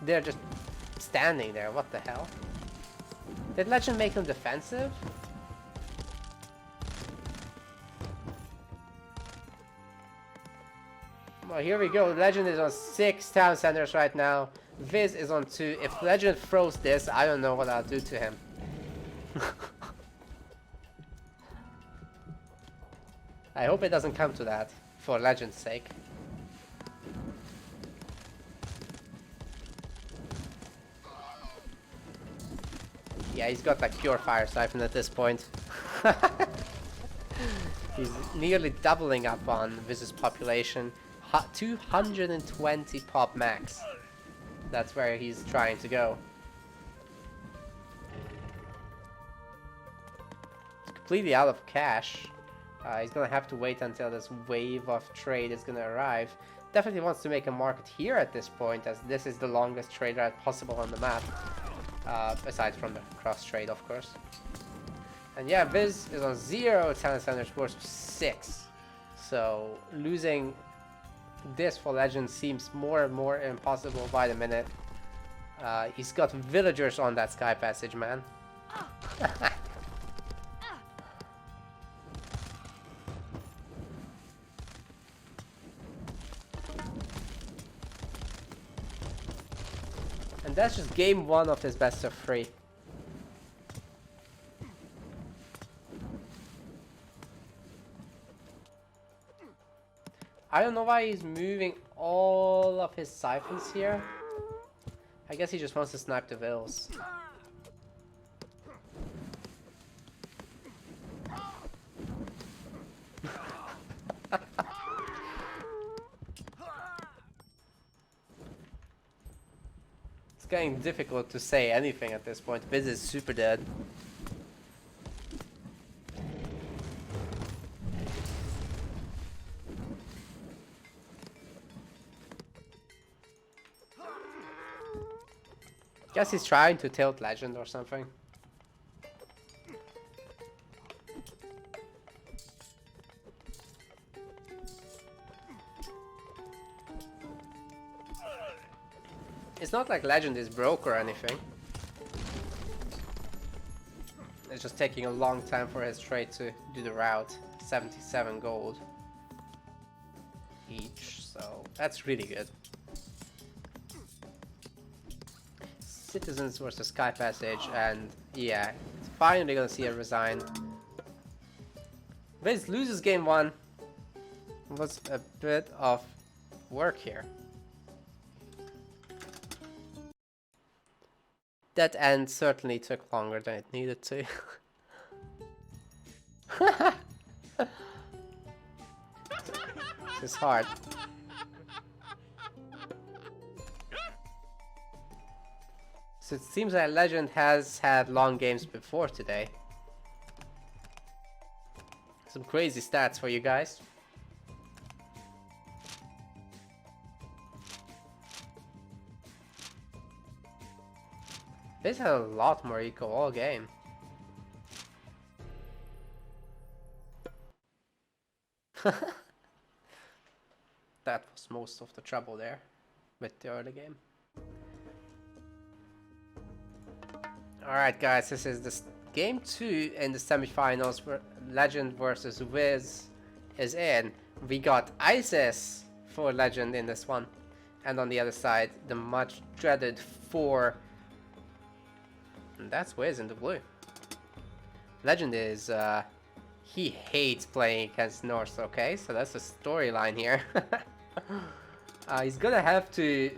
They're just standing there. What the hell? Did Legend make them defensive? Well, here we go. Legend is on 6 town centers right now. Viz is on 2. If Legend throws this, I don't know what I'll do to him. I hope it doesn't come to that, for Legend's sake. Yeah, he's got like pure fire siphon at this point. He's nearly doubling up on Viz's population. 220 pop max. That's where he's trying to go. Completely out of cash. He's gonna have to wait until this wave of trade is gonna arrive. Definitely wants to make a market here at this point, as this is the longest trade route possible on the map. Aside from the cross trade, of course. And yeah, Viz is on 0 town centers versus 6. So losing this for Legend seems more and more impossible by the minute. He's got villagers on that Sky Passage, man. And that's just game 1 of his best of 3. I don't know why he's moving all of his siphons here. I guess he just wants to snipe the vills. It's getting difficult to say anything at this point. Viz is super dead. Guess he's trying to tilt Legend or something. It's not like Legend is broke or anything. It's just taking a long time for his trade to do the route. 77 gold each, so that's really good. Citizens versus Sky Passage, and yeah, finally gonna see a resign. Viz loses game 1. It was a bit of work here. That end certainly took longer than it needed to. It's hard. So it seems that Legend has had long games before today. Some crazy stats for you guys. This had a lot more eco all game. That was most of the trouble there with the early game. Alright guys, this is the game 2 in the semifinals where Legend versus Wiz is in. We got ISIS for Legend in this one. And on the other side, the much dreaded 4. And that's Wiz in the blue. Legend is, he hates playing against Norse, okay? So that's the storyline here. He's gonna have to...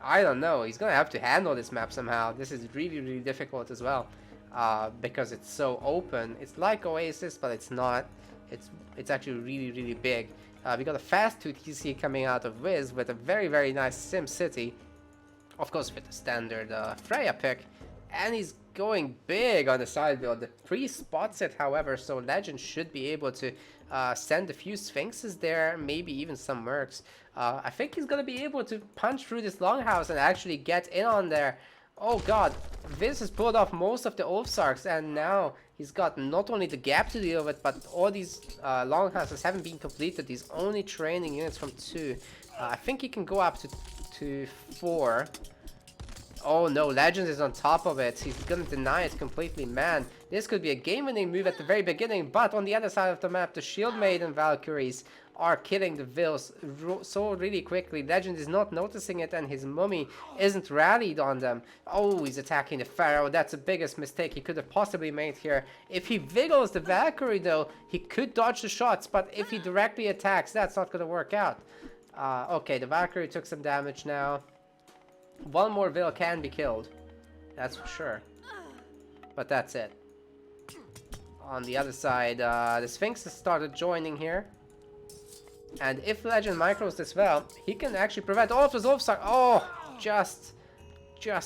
I don't know, he's gonna have to handle this map somehow. This is really, really difficult as well. Because it's so open. It's like Oasis, but it's not. It's actually really, really big. We got a fast 2 TC coming out of Wiz with a very, very nice Sim City. Of course, with the standard Freya pick. And he's going big on the side build. The pre spots it, however, so Legend should be able to send a few Sphinxes there, maybe even some Mercs. I think he's gonna be able to punch through this Longhouse and actually get in on there. Oh god, Viz has pulled off most of the Ulfsarks, and now he's got not only the gap to deal with, but all these Longhouses haven't been completed. He's only training units from 2. I think he can go up to 4. Oh no, Legend is on top of it. He's gonna deny it completely. Man, this could be a game-winning move at the very beginning, but on the other side of the map, the Shield Maiden Valkyries are killing the Vils so really quickly. Legend is not noticing it, and his mummy isn't rallied on them. Oh, he's attacking the Pharaoh. That's the biggest mistake he could have possibly made here. If he wiggles the Valkyrie, though, he could dodge the shots, but if he directly attacks, that's not gonna work out. Okay, the Valkyrie took some damage now. One more Vil can be killed, that's for sure. But that's it. On the other side, the Sphinx has started joining here. And if Legend micros this well, he can actually prevent all of those Wolfstar. Oh, just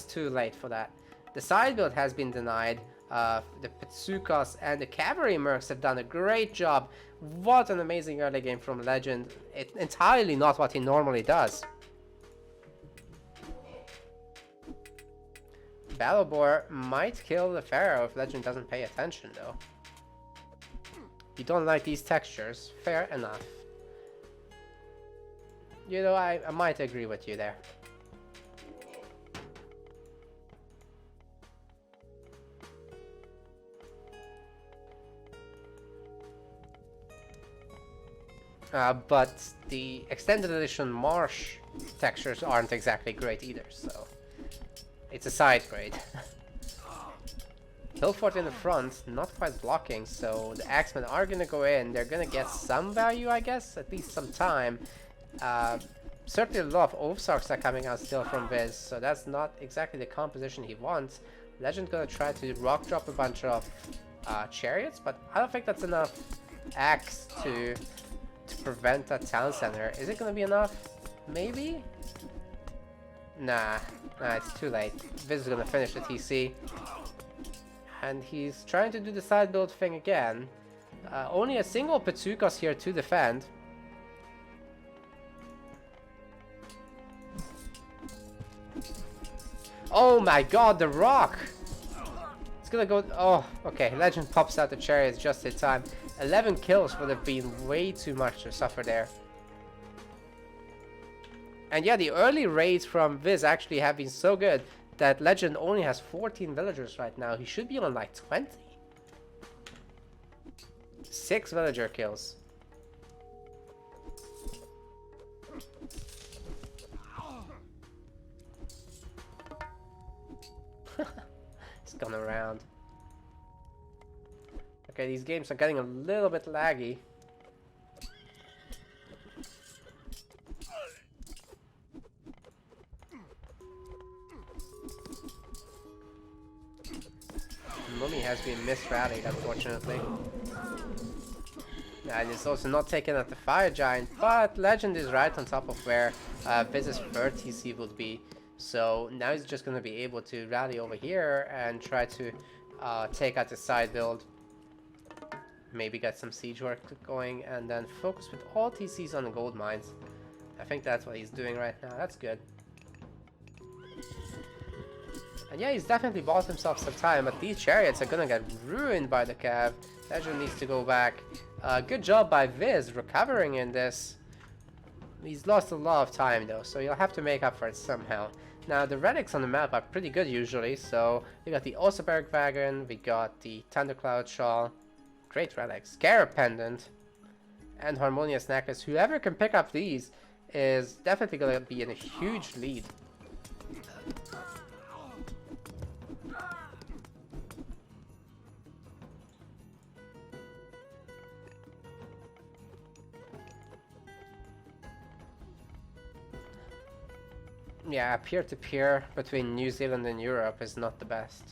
too late for that. The side build has been denied. The Petsukas and the Cavalry Mercs have done a great job. What an amazing early game from Legend. It's entirely not what he normally does. Battleboar might kill the Pharaoh if Legend doesn't pay attention, though. You don't like these textures, fair enough. You know, I might agree with you there. But the extended edition Marsh textures aren't exactly great either, so it's a side grade. Hillfort in the front, not quite blocking, so the Axemen are gonna go in. They're gonna get some value, I guess, at least some time. Certainly a lot of Ulfsarks are coming out still from Viz, so that's not exactly the composition he wants. Legend gonna try to rock drop a bunch of chariots, but I don't think that's enough axe to prevent that town center. Is it gonna be enough? Maybe? Nah, it's too late. Viz is gonna finish the TC. And he's trying to do the side build thing again. Only a single Petsukas here to defend. Oh my god, the rock! It's gonna go... Oh, okay. Legend pops out the chariots just in time. 11 kills would have been way too much to suffer there. And yeah, the early raids from Viz actually have been so good that Legend only has 14 villagers right now. He should be on like 20. 6 villager kills. It's gone around. Okay, these games are getting a little bit laggy. Mummy has been misrallied, unfortunately. And it's also not taken at the Fire Giant, but Legend is right on top of where Viz's third TC would be. So now he's just going to be able to rally over here and try to take out the side build. Maybe get some siege work going and then focus with all TCs on the gold mines. I think that's what he's doing right now. That's good. And yeah, he's definitely bought himself some time, but these chariots are gonna get ruined by the cav. Legend needs to go back. Good job by Viz recovering in this. He's lost a lot of time though, so you'll have to make up for it somehow. Now the relics on the map are pretty good usually, so we got the Oseberg Wagon, we got the Thundercloud Shawl, great relics, Scarab Pendant, and Harmonious Necklace. Whoever can pick up these is definitely gonna be in a huge lead. Yeah, peer-to-peer between New Zealand and Europe is not the best.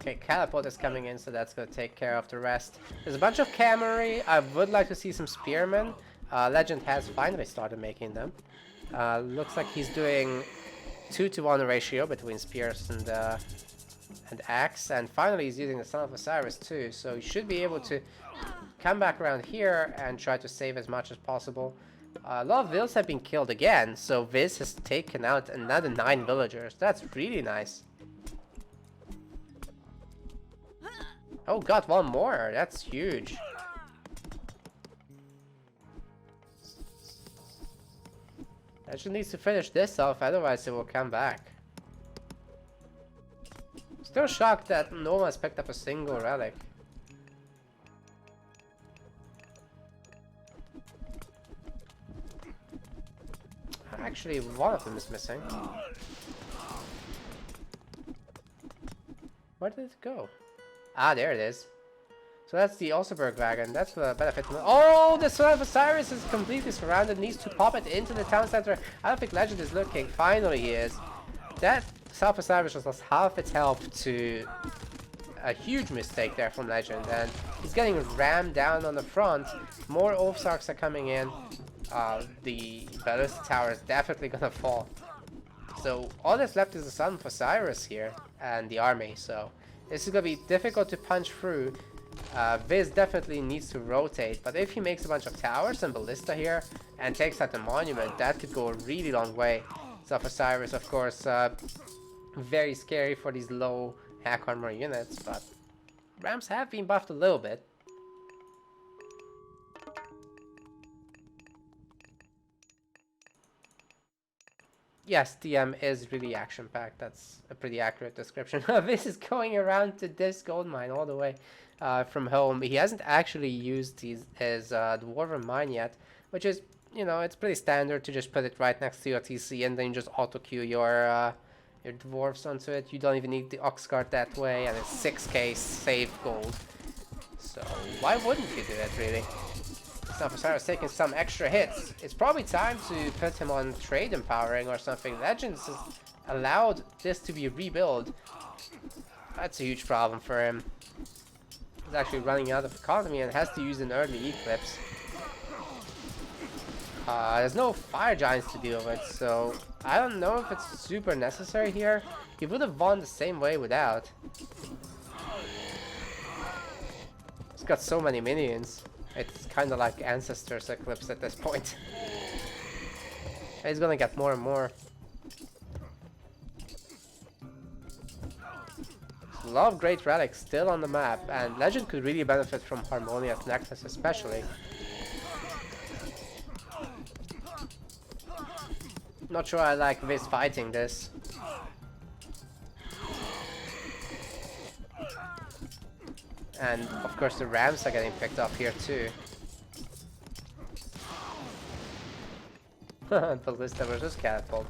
Okay, Catapult is coming in, so that's going to take care of the rest. There's a bunch of cavalry. I would like to see some spearmen. Legend has finally started making them. Looks like he's doing 2-to-1 ratio between spears and axe, and finally he's using the Son of Osiris too, so he should be able to come back around here and try to save as much as possible. A lot of vills have been killed again, so Viz has taken out another 9 villagers. That's really nice. Oh, got one more. That's huge. Legend needs to finish this off, otherwise it will come back. Still shocked that no one has picked up a single relic. Actually, one of them is missing. Where did it go? Ah, there it is. So that's the Oseberg Wagon. That's the benefit. Oh, the Son of Osiris is completely surrounded. Needs to pop it into the town center. I don't think Legend is looking. Finally, he is. That Son of Osiris just lost half its health to a huge mistake there from Legend. And he's getting rammed down on the front. More Oathsarks are coming in. The Ballista Tower is definitely gonna fall. So all that's left is the Son of Osiris here and the army. So this is gonna be difficult to punch through. Viz definitely needs to rotate, but if he makes a bunch of towers and ballista here and takes out the monument, that could go a really long way. Son of Osiris, of course, very scary for these low hack armor units, but Rams have been buffed a little bit. Yes, TM is really action-packed. That's a pretty accurate description. This is going around to this gold mine all the way from home. He hasn't actually used his Dwarven Mine yet, which is, you know, it's pretty standard to just put it right next to your TC and then you just auto-queue your Dwarves onto it. You don't even need the Ox Cart that way, and it's 6k saved gold. So why wouldn't you do it, really? Son of Osiris taking some extra hits. It's probably time to put him on trade empowering or something. Legends has allowed this to be rebuilt. That's a huge problem for him. He's actually running out of economy and has to use an early eclipse. There's no fire giants to deal with, so I don't know if it's super necessary here. He would have won the same way without. He's got so many minions. It's kind of like Ancestors Eclipse at this point. He's gonna get more and more. A lot of great relics still on the map, and Legend could really benefit from Harmonious Necklace especially. Not sure I like Viz fighting this. And of course the Rams are getting picked up here too. Ballista versus Catapult.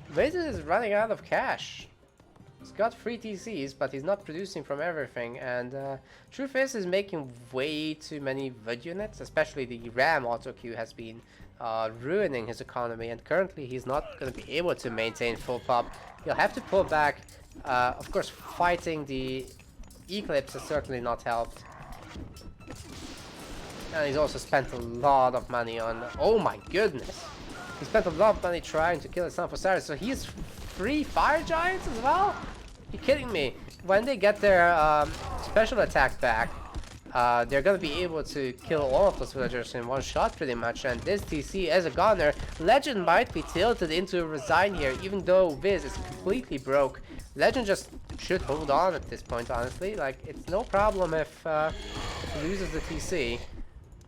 Vader is running out of cash. He's got 3 TCs, but he's not producing from everything, and truth is, he's making way too many VUD units, especially the Ram auto queue has been ruining his economy, and currently he's not going to be able to maintain full pop. He'll have to pull back. Of course, fighting the Eclipse has certainly not helped. And he's also spent a lot of money on... Oh my goodness! He spent a lot of money trying to kill his son for Cyrus, so he has 3 fire giants as well? You kidding me? When they get their special attack back, they're gonna be able to kill all of those villagers in one shot pretty much, and this TC as a goner, Legend might be tilted into a resign here, even though Viz is completely broke. Legend just should hold on at this point, honestly. Like, it's no problem if he loses the TC.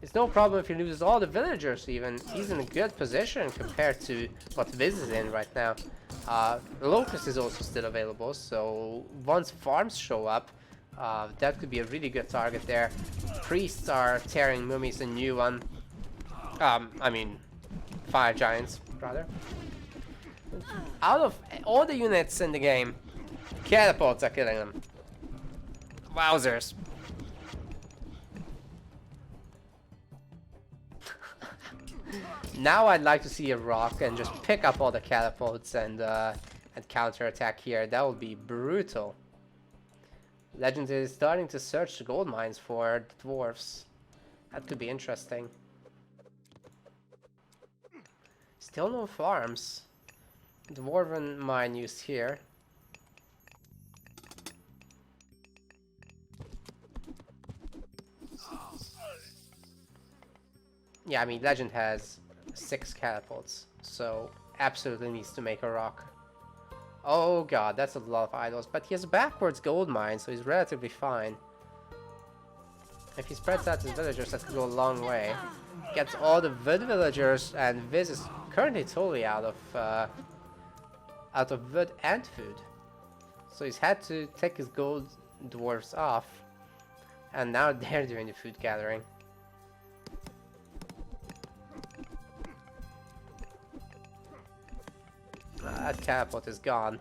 It's no problem if he loses all the villagers even. He's in a good position compared to what Viz is in right now. Locust is also still available, so once farms show up, that could be a really good target there. Priests are tearing mummies a new one. I mean, fire giants, rather. Out of all the units in the game, catapults are killing them. Wowzers. Now I'd like to see a rock and just pick up all the catapults and counterattack here. That would be brutal. Legend is starting to search the gold mines for the dwarves. That could be interesting. Still no farms. Dwarven mine used here. Yeah, I mean, Legend has 6 catapults, so absolutely needs to make a rock. Oh god, that's a lot of idols, but he has a backwards gold mine, so he's relatively fine. If he spreads out his villagers, that could go a long way. Gets all the wood villagers, and Viz is currently totally out of wood and food. So he's had to take his gold dwarves off, and now they're doing the food gathering. That catapult is gone.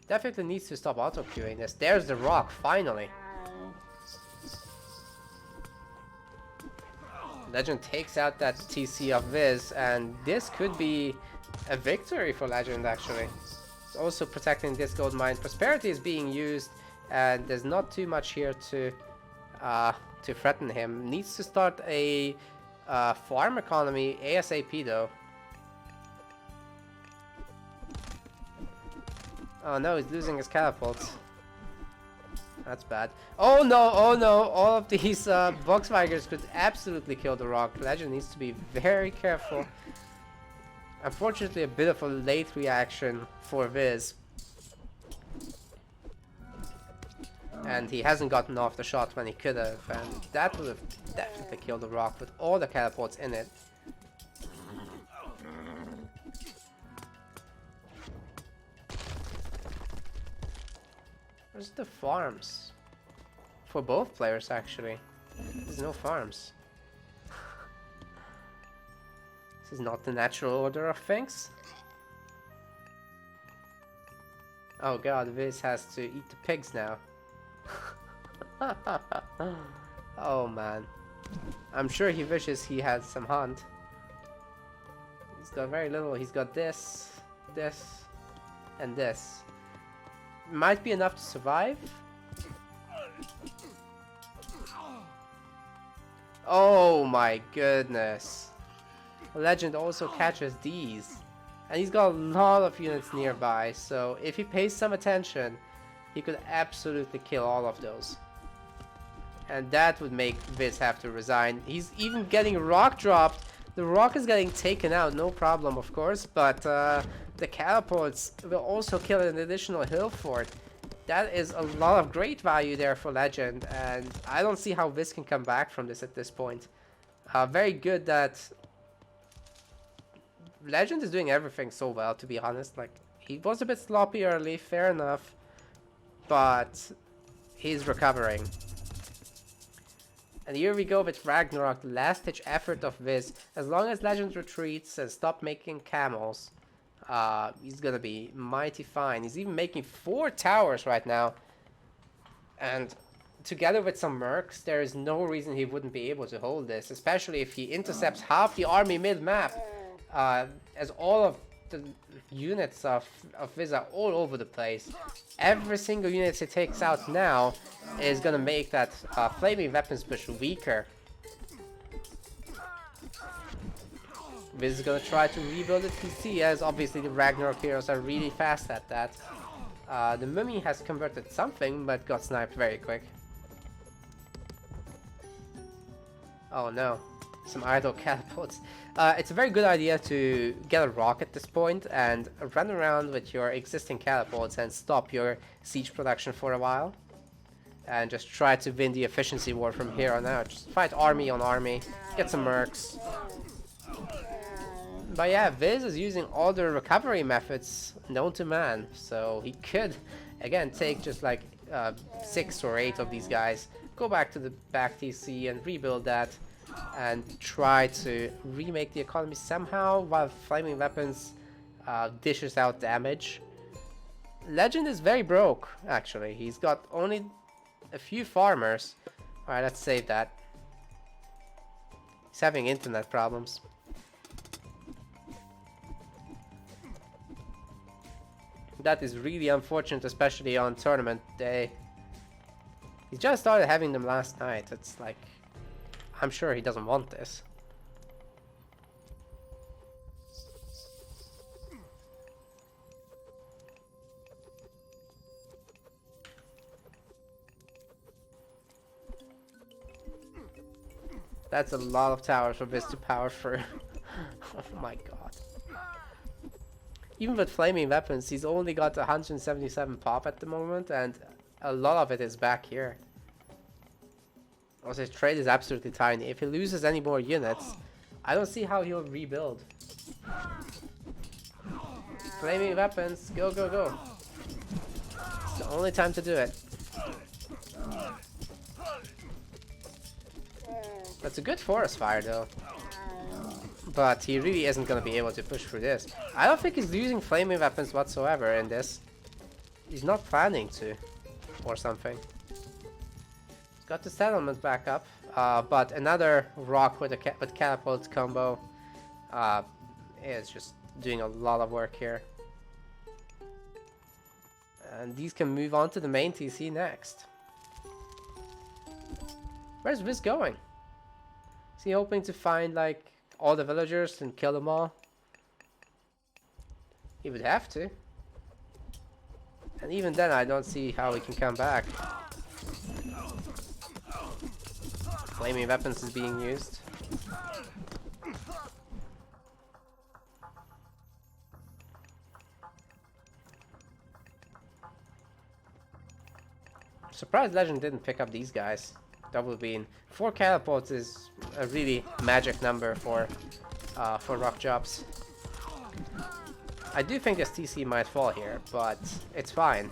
Definitely needs to stop auto-queuing this. There's the rock, finally. Legend takes out that TC of Viz, and this could be a victory for Legend, actually. It's also protecting this gold mine. Prosperity is being used, and there's not too much here to threaten him. Needs to start a farm economy ASAP, though. Oh no, he's losing his catapults. That's bad. Oh no, oh no! All of these Volkswagens could absolutely kill the rock. Legend needs to be very careful. Unfortunately, a bit of a late reaction for Viz. And he hasn't gotten off the shot when he could have, and that would have definitely killed the rock with all the catapults in it. Where's the farms? For both players, actually. There's no farms. This is not the natural order of things. Oh god, Viz has to eat the pigs now. Oh man. I'm sure he wishes he had some hunt. He's got very little. He's got this, this, and this. Might be enough to survive. Oh my goodness. Legend also catches these. And he's got a lot of units nearby, so if he pays some attention, he could absolutely kill all of those. And that would make Viz have to resign. He's even getting rock dropped. The rock is getting taken out, no problem of course, but the catapults will also kill an additional hill fort. That is a lot of great value there for Legend, and I don't see how Viz can come back from this at this point. Very good that Legend is doing everything so well, to be honest. Like, he was a bit sloppy early, fair enough, but he's recovering. And here we go with Ragnarok, the last ditch effort of Viz. As long as Legend retreats and stop making camels, he's gonna be mighty fine. He's even making 4 towers right now. And together with some mercs, there is no reason he wouldn't be able to hold this, especially if he intercepts half the army mid-map, as all of the units of Viz are all over the place. Every single unit he takes out now is gonna make that flaming weapons push weaker. Viz is gonna try to rebuild the TC, as obviously the Ragnarok heroes are really fast at that. The Mummy has converted something, but got sniped very quick. Oh no, some idle catapults. It's a very good idea to get a rock at this point and run around with your existing catapults and stop your siege production for a while. And just try to win the efficiency war from here on out. Just fight army on army, get some mercs. But yeah, Viz is using all the recovery methods known to man, so he could, again, take just like 6 or 8 of these guys, go back to the back TC and rebuild that, and try to remake the economy somehow while flaming weapons dishes out damage. Legend is very broke, actually. He's got only a few farmers. Alright, let's save that. He's having internet problems. That is really unfortunate, especially on tournament day. He just started having them last night. It's like, I'm sure he doesn't want this. That's a lot of towers for this to power through. Oh my god. Even with flaming weapons, he's only got 177 pop at the moment, and a lot of it is back here. Also, his trade is absolutely tiny. If he loses any more units, I don't see how he'll rebuild. Flaming weapons, go, go, go. It's the only time to do it. That's a good forest fire, though. But he really isn't going to be able to push through this. I don't think he's using flaming weapons whatsoever in this. He's not planning to. Or something. He's got the settlement back up. But another rock with catapult combo is just doing a lot of work here. And these can move on to the main TC next. Where's Viz going? Is he hoping to find like all the villagers and kill them all? He would have to. And even then I don't see how he can come back. Flaming weapons is being used. Surprised Legend didn't pick up these guys. Double beam. 4 catapults is a really magic number for rock jobs. I do think this TC might fall here, but it's fine.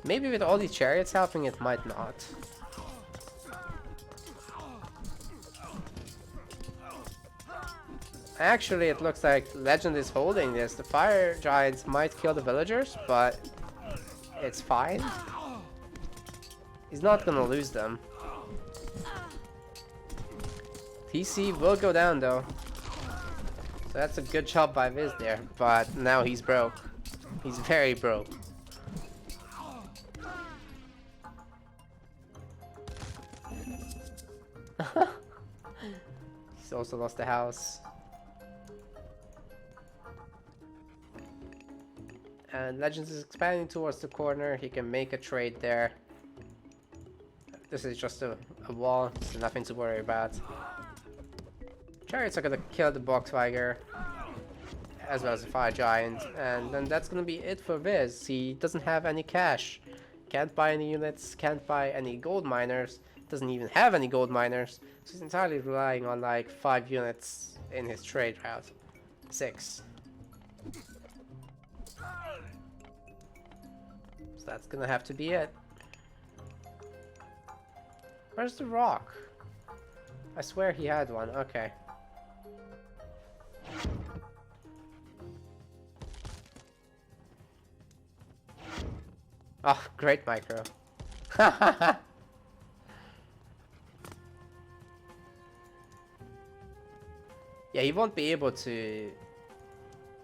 Maybe with all these chariots helping, it might not. Actually, it looks like Legend is holding this. The fire giants might kill the villagers, but it's fine. He's not gonna lose them. TC will go down though. So that's a good job by Viz there, but now he's broke. He's very broke. He's also lost the house. And Legends is expanding towards the corner. He can make a trade there. This is just a wall, so nothing to worry about. Chariots are gonna kill the Boxweiger, as well as the Fire Giant, and then that's gonna be it for Viz. He doesn't have any cash, can't buy any units, can't buy any gold miners, doesn't even have any gold miners, so he's entirely relying on like 5 units in his trade route. 6. So that's gonna have to be it. Where's the rock? I swear he had one. Okay. Oh, great micro. Yeah, he won't be able to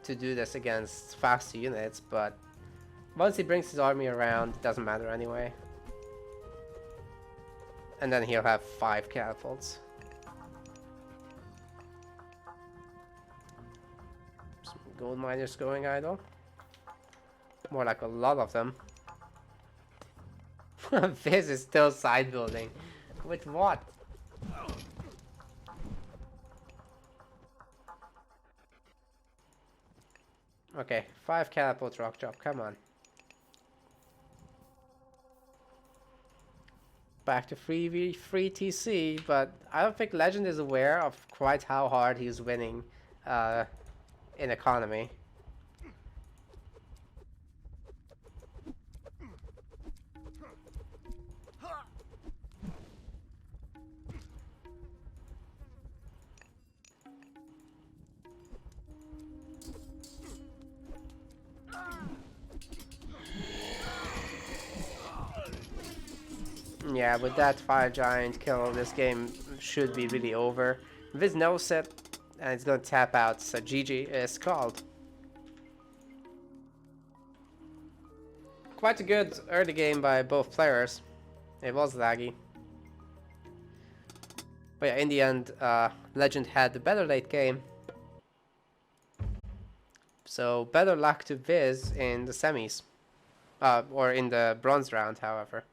do this against fast units, but once he brings his army around, it doesn't matter anyway. And then he'll have 5 catapults. Some gold miners going idle. More like a lot of them. This is still side building. With what? Okay, 5 catapult rock drop, come on. Back to free TC, but I don't think Legend is aware of quite how hard he's winning in economy. Yeah, with that fire giant kill, this game should be really over. Viz knows it, and it's gonna tap out, so GG is called. Quite a good early game by both players. It was laggy. But yeah, in the end, Legend had the better late game. So better luck to Viz in the semis. Or in the bronze round, however.